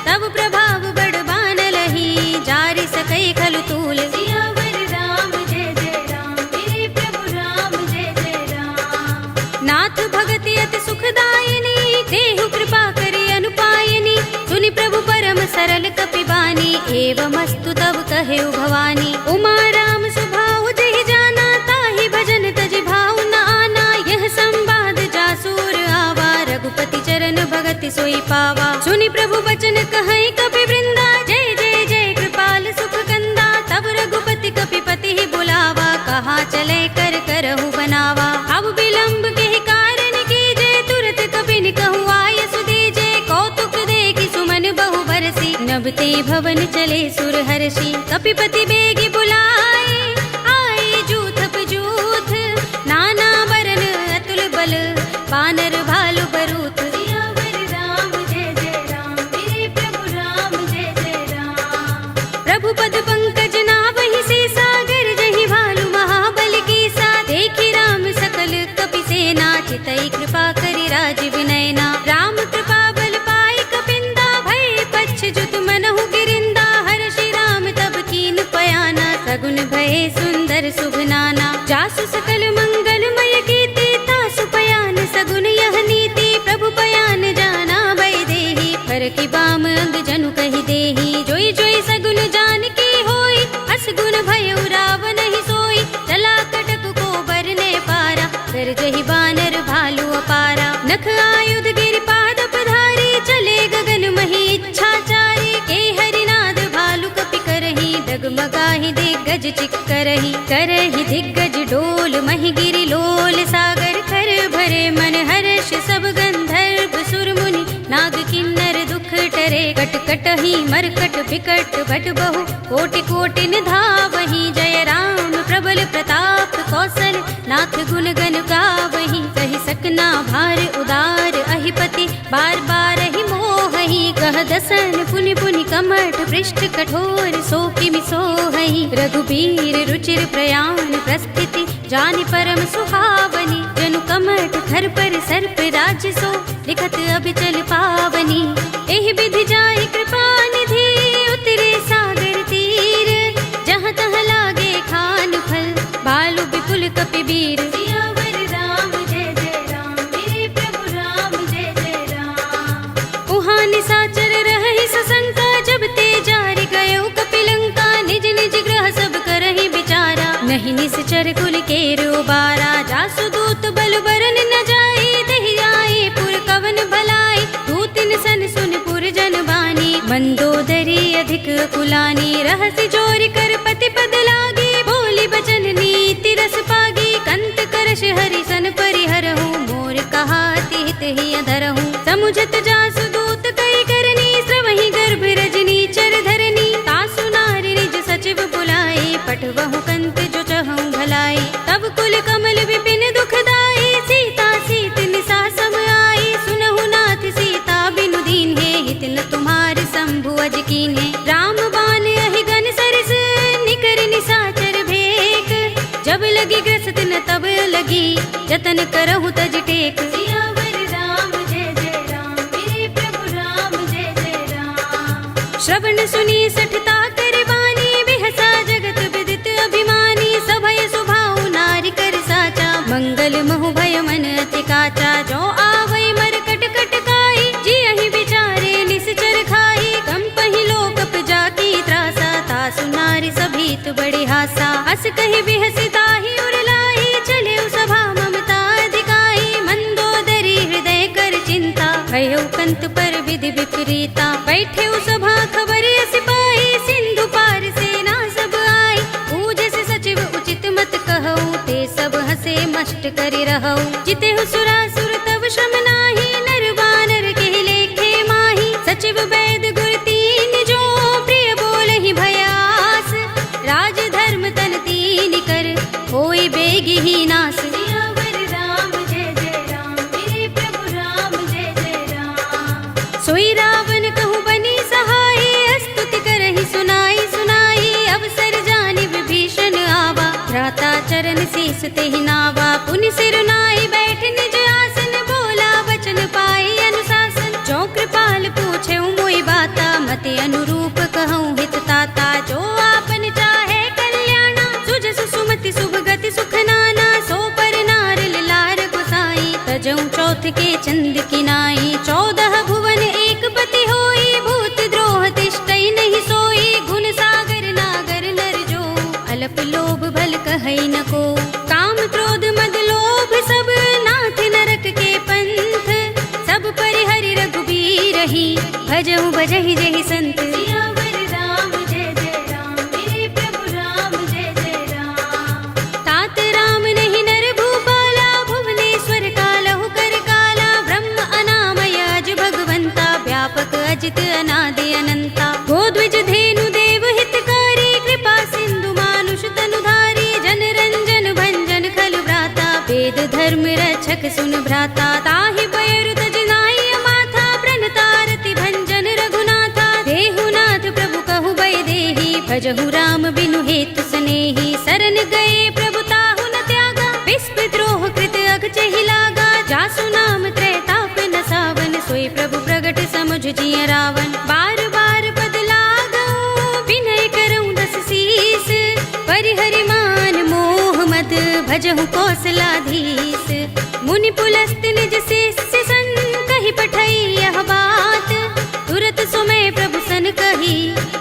[SPEAKER 1] तब प्रभाव बड़ बानलहि, जारि सकई खलु तूल। सियावर राम जय जय राम, मेरे प्रभु राम जय जय राम। नाथ भगति अति सुखदायिनी, देहु कृपा करि अनुपायिनी। सुनि प्रभु परम सरल कपि बानी, एवमस्तु तब कहेउ भवानी। उमा राम सुभाउ जहि जाना, ताहि भजन तजि भाउ न आना। यह संवाद जासूर आवा, रघुपति चरण भगति सोई पावा। सुनि प्रभु बचन कहै कपि वृंदा, जय जय जय कृपाल सुख कंदा। तब रघुपति कपिपति ही बुलावा, कहा चले कर करहु बनावा। अब विलंब के कारण कीजे, तुरत कपिन कहु आय सुदीजे। कौतुक देखि सुमन बहु बरसी, नभते भवन चले सुर हर्षि। कपिपति बेगी बुलाए, आए जूथप जूथ। नाना बरन अतुल बल, बानर भालु बरूथ। सियावर राम जय जय राम, मेरे प्रभु राम जय जय राम। प्रभु पद पंकज नावहि सीसा, गरजहि भालु महाबल कीसा। देखि राम सकल कपि सेना, चितई कृपा करि राज विनयना। राम कृपा बल पाई कपिंदा, भय पच्छ जुत मनहु गिरिंदा। हर्षि राम तब कीन पयाना, सगुन भये सुंदर शुभ नाना। जासु सकल मंगलमय कीर्ति, तासु पयान सगुन यह नीति। प्रभु पयान जाना भय देहि, फरकि बाम अंग जनु कहि देहि। जोई जोई सगुन जानकी होई, अस गुण भयउ रावण ही सोई। चला कटक को बरने पारा, गरजहि बानर भालु अपारा। नख आयुध गिरिपाद पधारी, चले गगन मही इच्छाचारी। के हरिनाद भालु कपि करहि, डगमगाहि दिग्गज चिक्करहि। करहि दिग्गज डोल महि गिरि लोल, सागर खर भरे मन हर्ष। सब गंधर्व सुर मुनि, नाग किन्नर दुख टरे। कट कटहि मरकट बिकट भट बहु, कोटि कोटि निधावहि। जय राम प्रबल प्रताप कौशल नाथ गुण गण गावहीं। कहि सकना भार उदार अहिपति बार बार ही मोहहि। कह दसन पुनि पुनि कमठ पृष्ठ कठोर सो किमि सोहहि। रघुबीर रुचिर प्रयाण प्रस्थिति जानि परम सुहावनी। जनु कमठ खर पर सर्प राज सो लिखत अभिचल पावनी। एहि विधि जाहि कृपा निधि उतरे सागर तीर। जहाँ तहाँ लागे खान फल भालु विपुल कपिबीर। सियावर राम जय जय राम मेरे प्रभु राम जय जय राम। उहाँ निशाचर रहहि सशंका जब ते जारि गयो कपिलंका। निज निज ग्रह सब करहि विचारा नहीं निश्चर कुल केरो बारा। जासु दूत बल बरन न जाई दहि आए पुर कवन भलाई। दूतिन सन सुन पुर जन बानी मंदोदरी अधिक कुलानी। रहसि जोरि कर पति पद लागी बोली बचन नीति रस पागी। कंत करश हरि सन परिहरहु मोर कहा तिहित ही अधरहु। समुझत जासु दूत कई करनी श्रवहि गर्भ रजनी चर धरनी। तासु नारि निज सचिव बुलाए पठवहु कंत जो चहु भलाई। तब कुल कमल विपिन दुखदाई सीता सीत निसा सम आई। सुनहु नाथ सीता बिनु दीन है हित न तुम्हार शंभु अज कीन्हे। राम बाण अहि गन सरस निकर निशाचर भेक। जब लगी ग्रसत न तब लगी जतन करहु तज टेक। सियावर राम जय जय राम मेरे प्रभु राम जय जय राम। श्रवण सुनी सठता कर बानी बिहसा जगत विदित अभिमानी। सभय सुभाउ नारी कर साचा मंगल महु भय मन अति काचा। जो आवै मर कट कट काई जियहि विचारे निश्चर खाई। कंपहि लोकप जाकी त्रासा तासु नारी सभीत बड़े हासा। हस कहि बिहसि ताहि उर लाही चले सभा ममता अधिकाई। मंदोदरी हृदय कर चिंता भयो कंत पर विधि विपरीता। बैठे सभा खबर सिपाही सिंधु पार सेना सब आई। पूजस सचिव उचित मत कहऊ ते सब हसे मष्ट करि रहऊ। जितेहु सुरासुर तब श्रम नाही नर बानर के लेखे माही। सचिव वैद गुर तीन जो प्रिय बोलहि भयास। राज धर्म तन तीन कर होई बेगी ही नास। सियावर राम जय जय राम मेरे प्रभु राम जय जय राम। सोई रावण कहु बनी सहाय स्तुति करहि सुनाई सुनाई। अवसर जानि विभीषण आवा भ्राता चरण शीस तेहि नावा। पुनि सिर नाई बैठ निज आसन बोला वचन पाई अनुशासन। जो कृपाल पूछे मोई बाता मते अनुरूप कहूँ हित ताता। जो आपन चाहे कल्याणा सुजस सुमति शुभ गति सुख नाना। सो पर नार लार गोसाई तजऊ चौथ के चंद किनाई। 14 भुवन एक पति होई भूत द्रोह तिष्ठई नहीं सोई। गुण सागर नागर नर जो अल्प लोभ भल कहई न को। काम क्रोध मद लोभ सब नाथ नरक के पंथ। सब परिहरि रघुबीर ही भजहु भजहि जहि संत। सियावर राम जय जय राम मेरे प्रभु राम जय जय राम। तात राम नहीं नर भूपाला भुवनेश्वर कालहु कर काला। ब्रह्म अनामय अज भगवंता व्यापक अजित अनादि अनंता। गोद्विज धेनु देव हितकारी कृपा सिंधु मानुष तनुधारी। जन रंजन भंजन खल भ्राता वेद धर्म रक्षक सुन भ्राता। ताहि पयरु तज नाई माथा प्रणतारति भंजन रघुनाथा। देहुनाथ प्रभु कहु बै देहि भजहु राम बिनु हेतु सनेहि। सरन गए प्रभु ताहु न त्यागा विस्प द्रोह कृत अगचहि लागा। जासु नाम त्रैताप न सावन सोई प्रभु प्रगट समुझ जिय रावण। बार बार पद लागऊ विनय करऊँ दस शीस। परिहरि मान मोह मद भजहु कौशलाधीश। मुनि पुलस्त निज शिष्य सन कहि पठई यह बात। तुरत सुमय प्रभु सन कही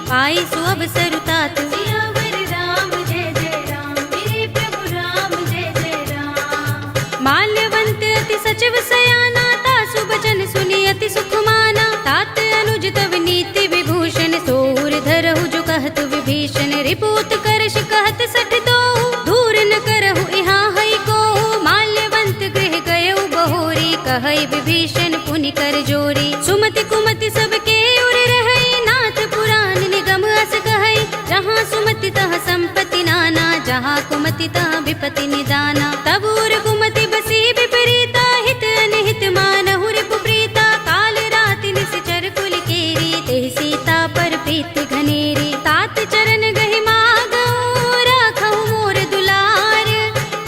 [SPEAKER 1] पाई सु अवसर तात। सियावर राम जय जय राम मेरे प्रभु राम जय जय राम। माल्यवंत अति सचिव सयाना तासु बचन सुनि अति सुख माना। तात अनुज तव नीति विभूषण सोर धरहु जो कहत विभीषण। रिपूत करश कहत सठ दो दूर न करहु इहाँ हई को। माल्यवंत गृह गयउ बहोरी कहई विभीषण पुनि कर जोरी। सुमति कुमति सबके उर रहई नाथ पुराण निगम अस कहई। जहाँ सुमति तह संपत्ति नाना जहाँ कुमति ता विपति निदाना। तब उर कुमति बसी विपरीता, हित अनहित मानहु रिपु प्रीता। काल राति निश्चर कुल केरी, तेहि सीता पर प्रीति घनेरी। तात चरण गहि मागहु, राखहु मोर दुलार।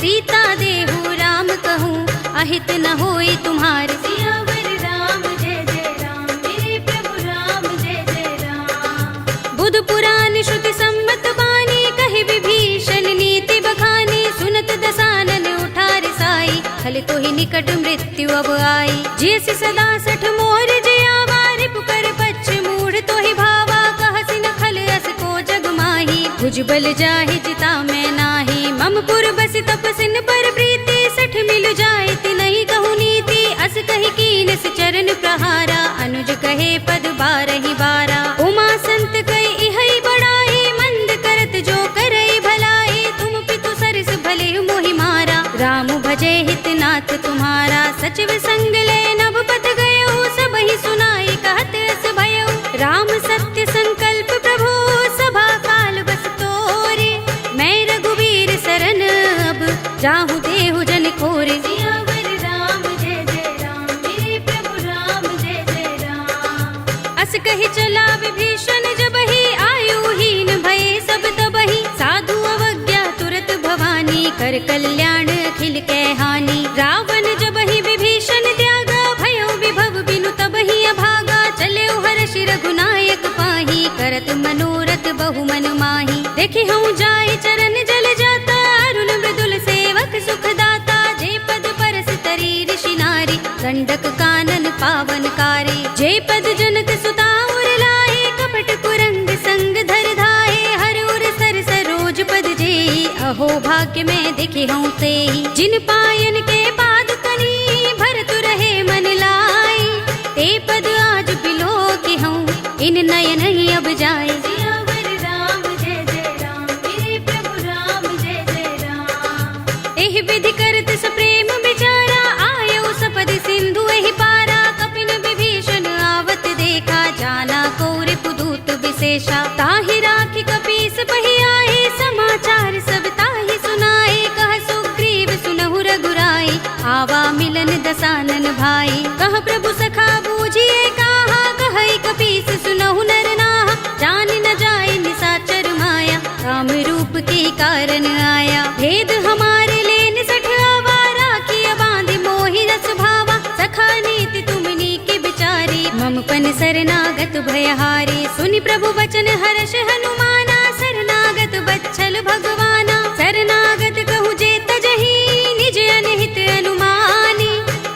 [SPEAKER 1] सीता देहु राम कहूँ, अहित न होई तुम्हार। सियावर राम जय जय राम, मेरे प्रभु राम जय जय राम। बुध पुराण श्रुति सम्मत बानी, कहि विभीषण नीति बखानी। सुनत दसानन उठार साई, खल तो ही निकट मृत्यु अब आई। जियसि सदा सठ मोर जयावा, रिपु कर पच्छ मूढ़ तो ही भावा। कहसि न खल अस को जग माही, भुजबल जाहि जिता मैं नाही। मम पुर बसि तपसिन पर प्रीति, सठ मिल जाए तिनहि कहु नीति। अस कहि कीनस चरण प्रहारा, अनुज कहे पद बारहि बारा। उमा संत कहि इहै बड़ाई, मंद करत जो करई भलाई। तुम पितु सरस भले मोहि मारा, राम भजे हित नाथ तुम्हारा। सचिव संग ले नभ पथ गयो, सबहि सुनाई कहत अस भयो। राम सत्य संकल्प प्रभु, सभा काल बस तोरे। मैं रघुवीर सरन अब, जाहु देहु जन खोरे। सियावर राम जय जय राम, मेरे प्रभु राम जय जय राम। अस कहि चला विभीषण जबहि, आयुहीन भये सब तबहि। साधु अवज्ञा तुरत भवानी, कर कल्याण अखिल कै हानि। रावण जबहि विभीषण त्यागा, भयो विभव बिनु तबहि अभागा। चले हर्षि रघुनायक पाही, करत मनोरथ बहु मन माही। देखि हूँ जाय चरण जल जाता, अरुण मृदुल सेवक सुख दाता। जे पद परस तरी ऋषि नारी, गंडक कानन पावन कारी। जे पद जनक सुता उर लाए, कपट कुरंग संग धर धाये। हर उर सर सरोज पद जेई, अहो भाग्य में दिखे हूँ तेई। जिन पायन के पाद कनी, भरत रहे मन लाई। ते पद आज बिलो की हूँ, इन नयन ही अब जाए। सियावर राम जय जय राम, मेरे प्रभु राम जय जय राम। एहि विधि करत सप्रेम विचारा, आयो सपद सिंधु एहि पारा। कपिन विभीषण आवत देखा, जाना को रिपुदूत विशेषा। ताहि राखी कपीस पहि आए, समाचार सब ताहि सुनाए। कह सुग्रीव सुनहु रघुराई, आवा मिलन दसानन भाई। कह प्रभु सखा बूझिए कहा, कहई कपीस सुनहु नर नाहा। जान न जाए निसाचर माया, काम रूप के कारण आया। भेद हमारे लेन सठ आवा, राखिया बांधि मोहि रस भावा। सखा नीति तुमनी के बिचारी, मम पन शरणागत भयहारी। सुनि प्रभु वचन हर्ष हनुमाना, शरणागत बच्छल भगवाना। शरणागत कहु जे तजहि, निज अनहित अनुमानी।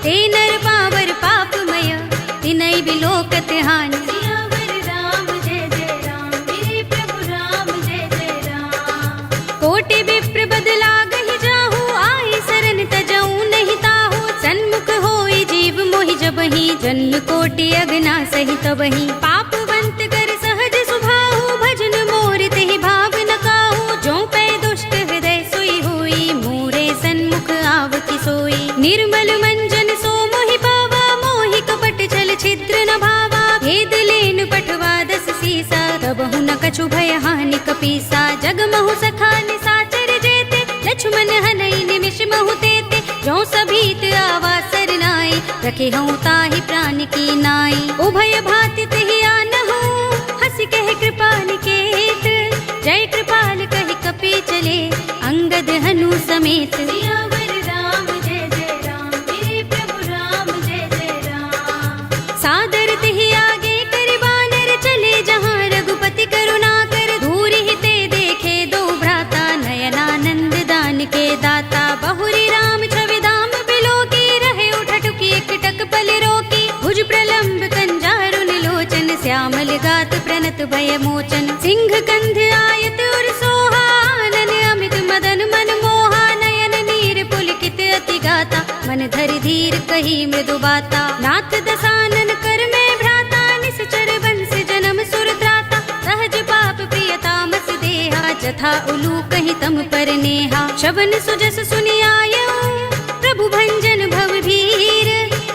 [SPEAKER 1] ते नर पावर पापमय, तिनहि बिलोकत हानि। सियावर राम जय जय राम, मेरे प्रभु राम जय जय राम। कोटि विप्र बदला गहि जाहु, आई शरण तजऊ नहीं ताहु। सन्मुख होई जीव मोहि जबहि, जन्म कोटि अगना सहि तबहि। पापवंत कर सहज सुभाहु, भजन मोर तेहि भाव न काहू। जो पै दुष्ट हृदय सोई होई, मोरे सन्मुख आवति सोई। निर्मल मंजन सो मोहि पावा, मोहि कपट छल छिद्र न भावा। भेद लेन पठवा दस सीसा, तबहु न कछु भय हानि कपीसा। जग महु सखा निसाचर जेते, लक्ष्मण हनई निमिष महु तेते। जो सभीत आवा सरनाई, रखे हूँ ताहि प्राण की नाई। उभय भाति तेहि आनहु, हंसि कहे कृपाल केत। जय कृपाल कहि कपि चले, अंगद हनु समेत। सियावर राम जय जय राम, मेरे प्रभु राम जय जय राम। सादर तेहि आगे कर बानर, चले जहाँ रघुपति करुणा कर। दूर ही ते देखे दो भ्राता, नयनानंद दान के दाता। बहुरी राम छवि धाम बिलो की, रहे उठटुकी एकटक पल रोकी। भुज प्रलंब कंजारुन लोचन, श्यामल गात प्रणत भय मोचन। सिंह कंध आयत उर सोहा, आनन अमित मदन मन मोहा। नयन नीर पुलकित अति गाता, मन धरि धीर कही मृदु बाता। नाथ दसानन कर में भ्राता, निश्चर बंस जन्म सुर त्राता। सहज पाप प्रिय तामस देहा, जथा उलू कहि तम पर नेहा। शवन सुजस सुनि आयऊ, प्रभु भंजन भव भीर।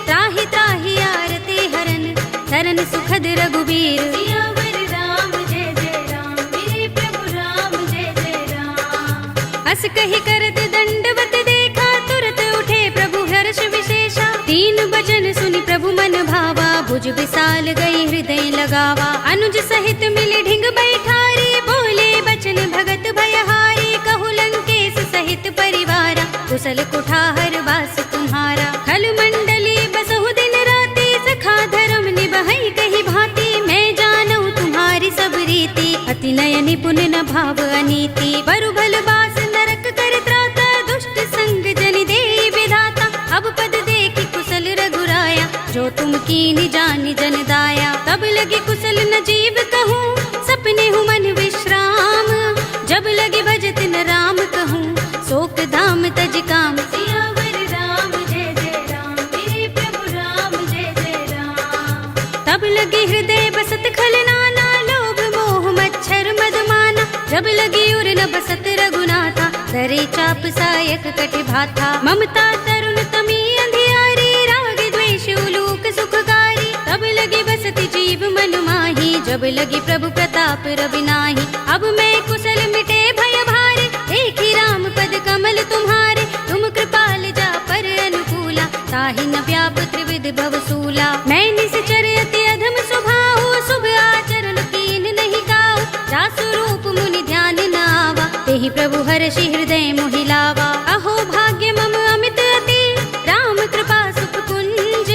[SPEAKER 1] त्राहि त्राहि आरती हरन, शरण सुखद रघुबीर। सियावर राम जय जय राम, मेरे प्रभु राम जय जय राम। हस कही करत दंडवत देखा, तुरत उठे प्रभु हर्ष विशेषा। तीन बचन सुनि प्रभु मन भावा, भुज विशाल गई हृदय लगावा। अनुज सहित मिले ढिंग बैठारी, बोले बचन भगत भयहारी। कहु लंकेश सहित परिवारा, कुशल कुठार वास तुम्हारा। खल मंडली बसहु दिन राति, सखा धर्म निबहै कही भांति। मैं जानऊ तुम्हारी सब रीति, अति नय निपुण न भाव अनीति। बरु भल बास नरक कर त्राता, दुष्ट संग जनि देई विधाता। अब पद देखि कुशल रघुराया, जो तुम कीनि जानि जन दाया। तब लगे कुशल न जीव कहूँ, सपने हूँ मन विश्राम। जब लगे भजत न राम कहूँ, शोक धाम तज काम। सियावर राम जय जय राम, मेरे प्रभु राम जय जय राम। तब लगे हृदय बसत खल नाना, लोभ मोह मच्छर मद माना। जब लगी उर न बसत रघुनाथा, धरे चाप सायक कटि भाथा। ममता तरुण तमी अंधियारी, राग द्वेष उलूक सुखकारी। तब लगे बसति जीव मन माही, जब लगी प्रभु प्रताप रवि नाही। अब मैं कुशल मिटे भय भारे, देखी राम पद कमल तुम्हारे। तुम कृपाल जा पर अनुकूला, ताहि न व्याप त्रिविध भवसूला। मैं निश्चर अति अधम स्वभाव, शुभ आचरण कीन नहीं गाओ। जासु रूप मुनि ध्यान न आवा, तेहि प्रभु हर्षि हृदय मोहि लावा। अहो भाग्य मम अमित अति, राम कृपा सुख कुंज।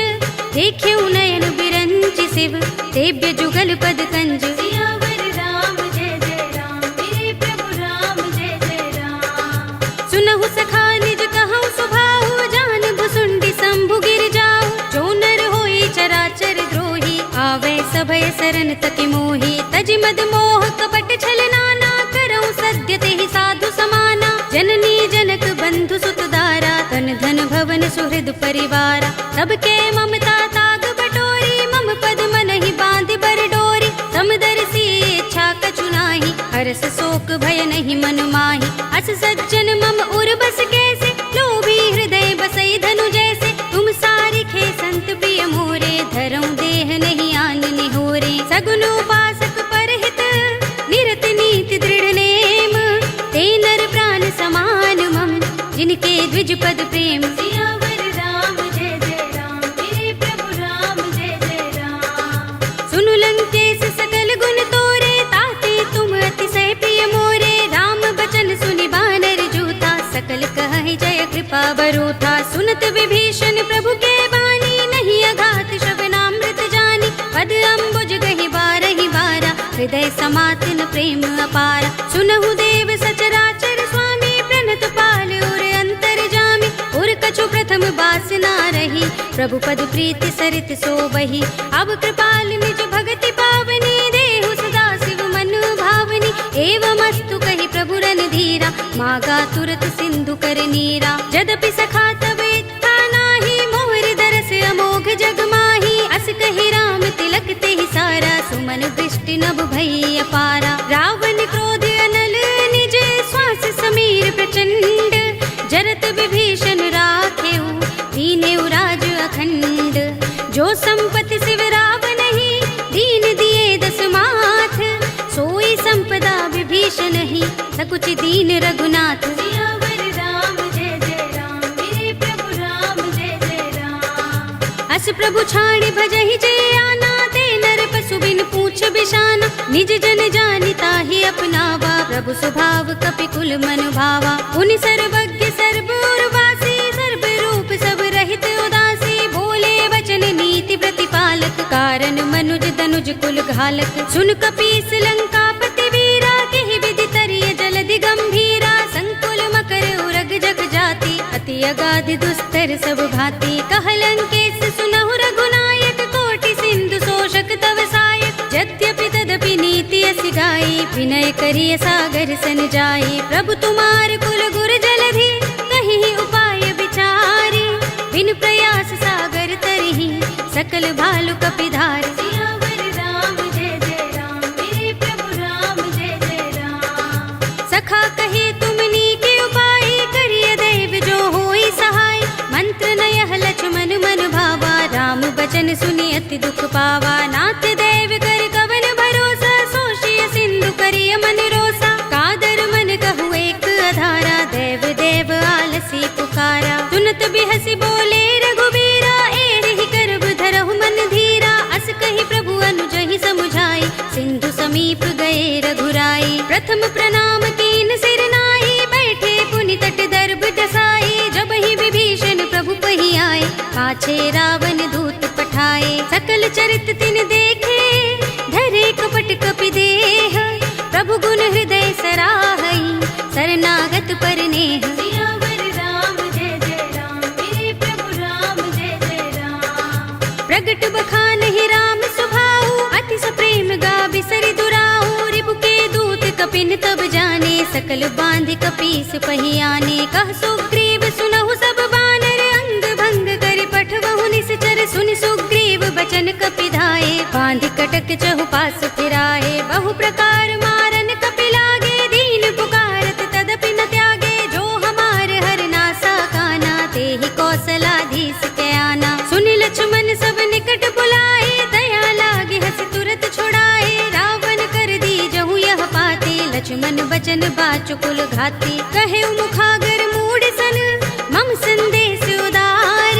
[SPEAKER 1] देख्यऊ नयन बिरंचि शिव, सेव्य जुगल पद कंज। सियावर राम जय जय राम, मेरे प्रभु राम जय जय राम। सुनहु सखा निज कहऊँ सुभाहु, जान भुसुंडी शंभु गिर जाऊ। जो नर होई चराचर द्रोही, आवे सभय सरन तकि मोही। तज मद मोह कपट छल नाना, करऊँ सद्य तेहि साधु समाना। जननी जनक बंधु सुत दारा, तन धन भवन सुहृद परिवारा। सबके ममता ताग बटोरी, मम पद मनहि बांधि बर डोरी। समदर्शी इच्छा कछु नाही, हरस शोक भय नहीं मन माही। अस सज्जन मम उर बस कैसे, लोभी हृदय बसई धनु जैसे। तुम सारिखे संत प्रिय मोरे, धरऊँ देह नहीं आन निहोरे। सगुन उपासक परहित, निरत नीति दृढ़ नेम। ते नर प्राण समान मम, जिनके द्विज पद प्रेम। सियावर राम जय जय राम, मेरे प्रभु राम जय जय राम। सुनु लंकेश सकल गुण तोरे, ताते तुम अतिशय प्रिय मोरे। राम बचन सुनि बानर जूथा, सकल कहहि जय कृपा बरूथा। सुनत विभीषण प्रभु के बानी, नहीं अघात श्रवणामृत जानी। पद अम्बुज गहि बारहि बारा, हृदय समात न प्रेम अपारा। सुनहु देव सचराचर स्वामी, प्रणत पाल उर अंतर जामी। उर कछु प्रथम बासना रही, प्रभु पद प्रीति सरित सोबही। अब कृपाल निज भगति पावनी, देहु सदा शिव मन भावनी। एवमस्तु कहि प्रभु रणधीरा, मागा तुरत सिंधु कर नीरा। यद्यपि सखा तब इत्था नाही, मोर दरस अमोघ जग माही। अस कहि राम तिलक तेहि सारा, सुमन वृष्टि नभ भई अपारा। रावण क्रोध अनल निज, श्वास समीर प्रचंड। जरत विभीषण राखेऊ, दीनेऊ राज अखंड। जो संपत्ति शिव रावण ही, दीन दिए दस माथ। सोई संपदा विभीषण ही, सकुच दीन रघुनाथ। सियावर राम जय जय राम, मेरे प्रभु राम जय जय राम। अस प्रभु छाड़ भजहि जय आना, ते नर पशु बिन पूछ बिशाना। निज जन जानि ताहि अपनावा, प्रभु स्वभाव कपि कुल मन भावा। पुनि सर्वज्ञ सर्व उर्वासी, सर्व रूप सब रहित उदासी। बोले वचन नीति प्रतिपालक, कारण मनुज तनुज कुल घालक। सुन कपीस लंकापति वीरा, केहि विधि तरिय जलधि गंभीरा। संकुल मकर उरग जग जाति, अति अगाध दुस्तर सब भांति। कह लंकेश सुनहु रघुनायक, कोटि सिंधु शोषक तव सायक। यद्यपि तदपि नीति असि गाई, विनय करिय सागर सन जाई। प्रभु तुमार कुल गुर जलधि, कहीं उपाय विचारी। बिन प्रयास सागर तरही, सकल भालु कपिधार। सियावर राम जय जय राम, मेरे प्रभु राम जय जय राम। सखा कहे तुमनी के उपाय, करिय दैव जो होई सहाय। मंत्र नयह लक्ष्मण मन भावा, राम बचन सुनि अति दुख पावा। नाथ दैव कर कवन भरोसा, सोषिय सिंधु करिय मन रोसा। कादर मन कहु एक अधारा, पाछे रावण दूत पठाए, सकल चरित तिन देखे, धरे कपट कपि देह, प्रभु गुण हृदय सराहई, शरणागत पर नेह। सियावर राम जय जय राम, मेरे प्रभु राम जय जय राम। प्रगट बखानहि राम सुभाऊ, अति सप्रेम गा बिसरि दुराऊ, रिपु के दूत कपिन तब जाने, सकल बांध कपीस पहियाने। कह सुग्रीव सुनहु सब बानर, अंग भंग कर पठवहु निश्चर, सुनि सुग्रीव बचन कपि धाये, बांध कटक चहुपास फिराए। बहु प्रकार मारन कपि लागे, दीन पुकारत तदपि न त्यागे, जो हमार हर नासा काना, तेहि कौशलाधीश के आना। सुनि लक्ष्मण सब निकट बुलाए, दया लागे हंस तुरत छुड़ाए, रावण कर दी जहु यह पाते, लक्ष्मण बचन बाचुकुल घाती। कहे मुखागर मूढ़ सन, मम संदेश उदार,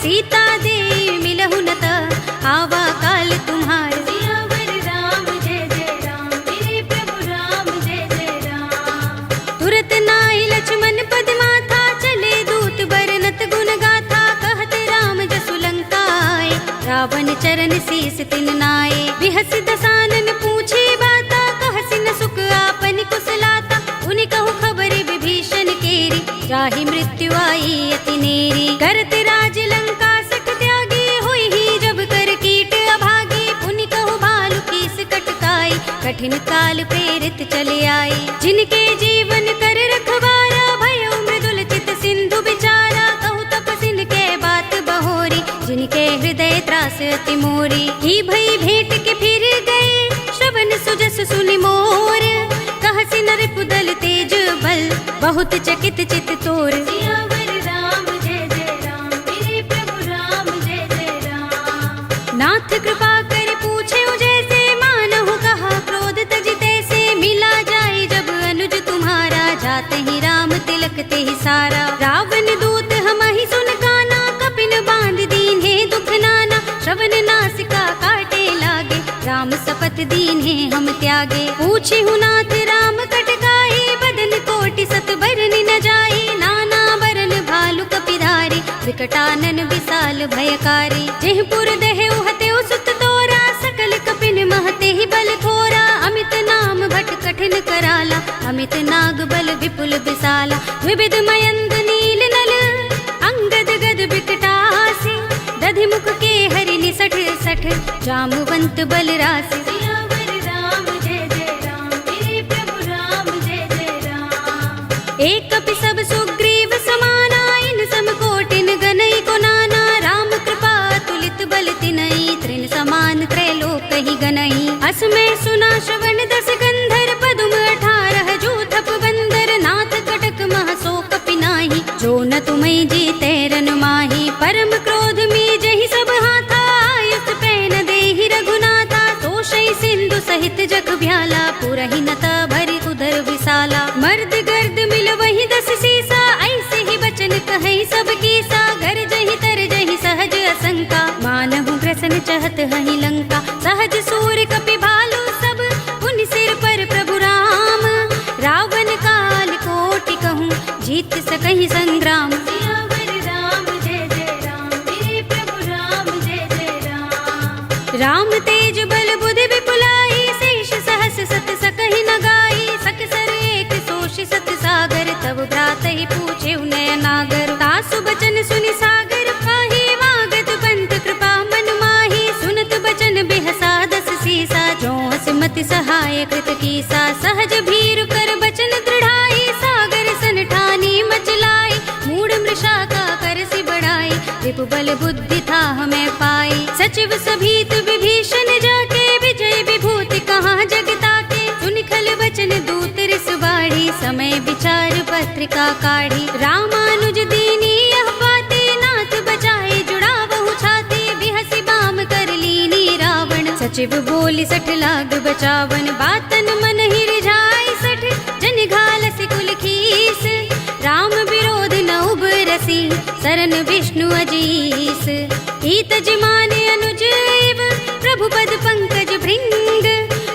[SPEAKER 1] सीता दे मिलहु न त, आवा काल तुम्हार। सियावर राम जय जय राम, मेरे प्रभु राम जय जय राम। तुरत नाई लक्ष्मण पद माथा, चले दूत बरनत गुण गाथा, कहत राम जसु लंका आए, रावण चरण शीस तिन नाए। बिहस दसानन पूछे बाता, कहसि न सुख आपन कुशलाता, उनि कहु खबर विभीषण केरी, जाहि मृत्यु आई अति नेरी। करत राज लंका सठ त्यागी, हुई ही जब कर कीट अभागी, पुनि कहु भालु कीस कटकाई, कठिन काल प्रेरित चले आई। जिनके जीवन कर रखवारा, भयो मृदुल चित सिंधु बिचारा, कहु तपसिन के बात बहोरी, जिनके हृदय त्रास अति मोरी। की भई भेंट के फिर गए, श्रवण सुजस सुनि मोर, कहसि नर पुदल तेज बल, बहुत चकित चित तोर। सियावर राम जय जय राम, मेरे प्रभु राम जय जय राम। नाथ कृपा कर पूछे जैसे, मानहु कहा क्रोध तज तैसे, मिला जाए जब अनुज तुम्हारा, जाते ही राम तिलक ते ही सारा। रावण दूत हमहि सुन काना, कपिन बांध दीन्हे दुख नाना, श्रवण नासिका काटे लागे, राम सपत दीन्हे हम त्यागे। पूछे नाथ राम कटकाई, बदन कोटि सत बरन न जाई, नाना बरन भालु कपिधारी, विकटानन विशाल भयकारी। जेहपुर दहेउ हतेउ सुत तोरा, सकल कपिन महते ही बल थोरा, अमित नाम भट कठिन कराला, अमित नाग बल विपुल विशाला। विविध मयंद नील नल, अंगद गद बिकटासी, दधि मुख के हरि निसठ सठ, जामुवंत बल रासि। सियावर राम जय जय राम, मेरे प्रभु राम जय जय राम। एक कपि सब सुग्रीव समाना, इन सम कोटिन गनई को नाना, राम कृपा तुलित बल तिनई, तृण समान त्रैलोक ही गनई। असमय सुना श्रवण दस गंधर, पदुम 18 जूथप बंदर, नाथ कटक मह सो कपि नाही, जो न तुम्हें जीते रन माही। परम क्रोध में जहि सब हाथा, आयुष पैन देहि रघुनाथा, तोषई सिंधु सहित जग भ्याला, पुरहि नता भरि उदर विशाला। मर्द गर्द मिल वही 10 सीसा, ऐसे ही बचन कहीं सब कीसा, घर जहि तर जहि सहज असंका, मानहु ग्रसन चहत हहि लंका। सहज सूर कपि भालु सब, पुनि सिर पर प्रभु राम, रावण काल कोटि कहूँ, जीत सकहि संग्राम। सियावर राम जय जय राम, मेरे प्रभु राम जय जय राम। राम तेज बल बुद्धि विपुलाई, शेष सहस सत सकहि न गाई, सकसर एक सोषि सत सागर, तब भ्रात ही पूछे नय नागर। तासु बचन सुनि सागर पाही, मागत पंत कृपा मन माही, सुनत बचन बिहसा 10 सीसा, जो हसमति सहाय कृत कीसा। सहज भीरु कर बचन दृढ़ाई, सागर सन ठानी मचलाई, मूढ़ मृषा का कर सि बढ़ाई, रिपु बल बुद्धि था हमें पाई। सचिव सभीत विभीषण जाके, विजय विभूति कहाँ जगता के, सुनि खल बचन दूत रिस बाढ़ी, समय विचार पत्रिका काढ़ी। रामानुज दीनी यह बाते, नाथ बचाए जुड़ा बहु छाते, बिहसि बाम कर लीनी रावण, सचिव बोली 60 लाग बचावन। बातन मन ही रिझाई 60, जन घालसि कुल खीस, राम विरोध न उबरसी, सरन विष्णु अजीस। ईत जिमाने अनुज एव, प्रभु पद पंकज भृंग,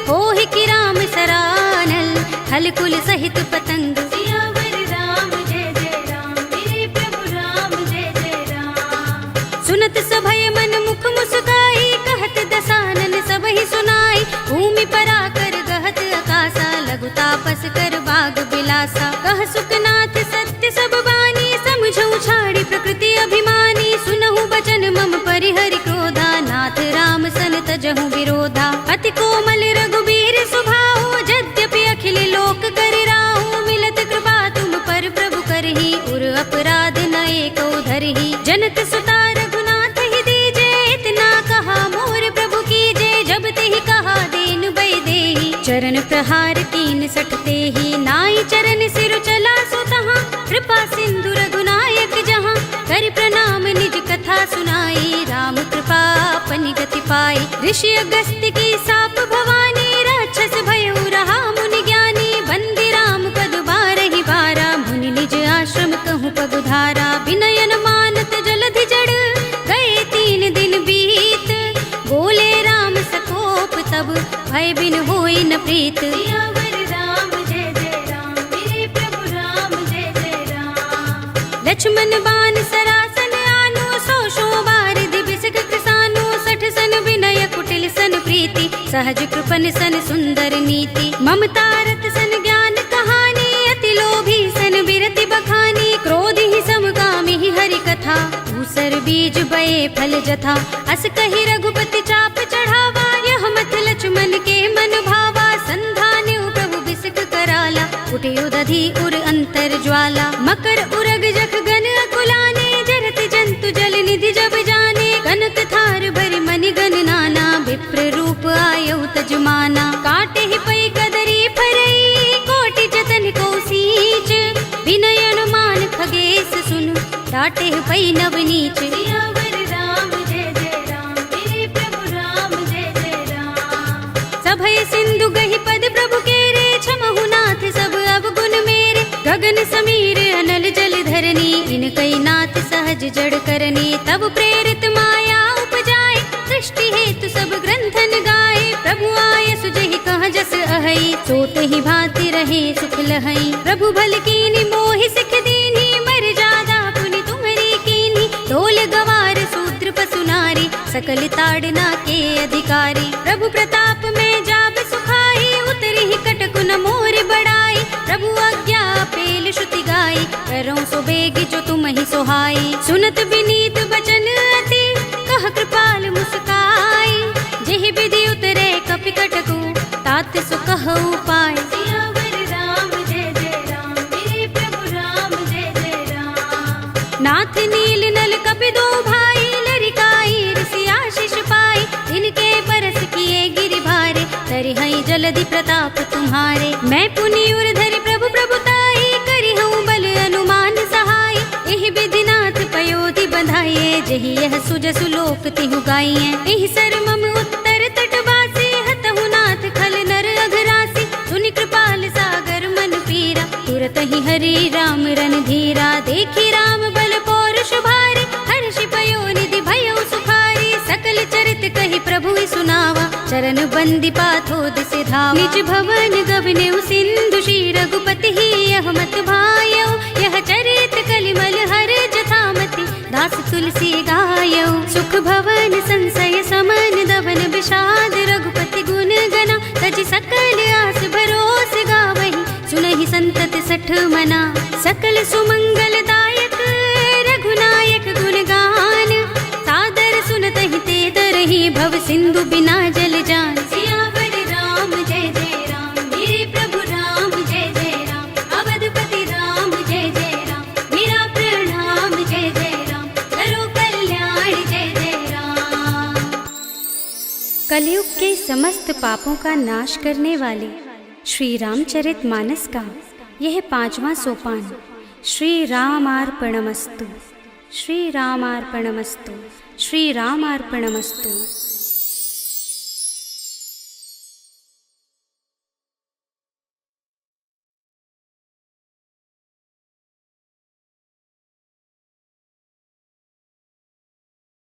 [SPEAKER 1] होहि कि राम सरानल, हल कुल सहित पतंग। सियावर राम जय जय राम, मेरे प्रभु राम जय जय राम। सुनत करहु विरोधा। अति कोमल रघुबीर स्वभाव, यद्यपि अखिल लोक कर राहु। मिलत कृपा तुम पर प्रभु करही, उर अपराध न एको धरही। जनत सुता रघुनाथ ही दीजे, इतना कहा मोर प्रभु कीजे। जब तेहि कहा दीन बय देहि, चरण प्रहार कीन सठते ही। नाई चरण सिर चला सो तहाँ, कृपा सिंधु रघुनायक जहाँ। कर प्रणाम निज कथा सुनाई, राम कृपा अपनी गति पाई। ऋषि अगस्त्य की साप भवानी, राक्षस भयउ रहा मुनि ज्ञानी। बंदी राम पद बारहि बारा, मुनि निज आश्रम कहूँ पगुधारा। विनयन मानत जलधि जड़, गए 3 दिन बीत। बोले राम सकोप तब, भय बिन होई न प्रीत। सियावर राम जय जय राम, मेरे प्रभु राम जय जय राम। लक्ष्मण बान सरासन आनो, 100 बार दिबिसक कृसानो। 60 सन विनय कुटिल सन प्रीति, सहज कृपन सन सुंदर नीति। ममता रत सन ज्ञान कहानी, अति लोभी सन बिरति बखानी। क्रोध ही समगामी ही हरि कथा, दूसर बीज बये फल जथा। अस कहि रघुपति चाप चढ़ावा, यह मत लक्ष्मण के मन भावा। संधान्यु प्रभु बिसक कराला, कुटियो दधि उर अंतर ज्वाला। मकर उरग जख गन अकुलाने, जरत जंतु जल निधि जब जाने। कनक थार भरि मनि गन नाना, विप्र रूप आयौ तजमाना। काटे ही पै कदरी फरई, कोटि जतन को सींच। विनयन मान खगेश सुन, डाटे ही पै नवनीच। सियावर राम जय जय राम, मेरे प्रभु राम जय जय राम। सभय सिंधु गहि पद प्रभु केरे, क्षमहु नाथ सब अवगुण मेरे। गगन समीर अनल जल धरनी, इनकई नाथ सहज जड़ करनी। तब प्रेरित माया उपजाए, सृष्टि हेतु सब ग्रंथन गाए। प्रभु आय सुजहि कह जस अहै, सोत ही भांति रहे सुख लहै। प्रभु भल कीनी मोहि सिख दीनी, मर जादा पुनि तुम्हरी कीनी। ढोल गवार शूद्र पशु नारी, सकल ताड़ना के अधिकारी। प्रभु प्रताप में जाब सुखाई, उतरी ही कटकु न मोर बड़ाई। प्रभु आज्ञा पेल श्रुति गाई, करऊं सो बेग जो तुम ही सोहाई। सुनत विनीत बचन अति, कह कृपाल मुस्काई। जेहि विधि उतरे कपि कटकु, तात सो कहु पाय। सियावर राम जय जय राम, मेरे प्रभु राम जय जय राम। नाथ नील नल कपि दो भाई, लरिकाई ऋषि आशीष पाई। जिनके परस किए गिरि भारे, तरिहै जलधि प्रताप तुम्हारे। मैं पुनि उर धरि प्रभु प्रभुताई, करिहऊँ बल अनुमान सहाय। एहि विधि नाथ पयोधि बंधाइए, जेहि यह सुजसु लोक तिहु गाइए। एहि सर मम उत्तर तटवासी, हतहु नाथ खल नर अघरासी। सुनि कृपाल सागर मन पीरा, तुरत ही हरि राम रन धीरा। देखी राम बल पौरुष भारी, हर्षि पयो निधि भयउ सुखारी। सकल चरित कहि प्रभु सुनावा, चरण बंदी पाथो दिसि धावा। निज भवन गवनेउ सिंधु, श्री रघुपति ही यह मत भायौ। यह चरित कलिमल हर जथामति, दास तुलसी गायौ। सुख भवन संशय समन, दवन विषाद रघुपति गुण गना। तजि सकल आस भरोस गावहि, सुनहि संतत सठ मना। सकल सुमंगल दायक रघुनायक गुण गान, सादर सुनतहि ते तरहि भव सिंधु बिना जल जान। सियावर राम जय जय राम, मेरे प्रभु राम जय जय राम। अवधपति राम जय जय राम, मेरा प्रणाम जय जय राम। करो कल्याण जय जय राम। कलयुग के समस्त पापों का नाश करने वाले श्री रामचरित मानस का यह 5वां सोपान श्री रामार्पणमस्तु, श्री रामार्पणमस्तु, श्री रामार्पणमस्तु।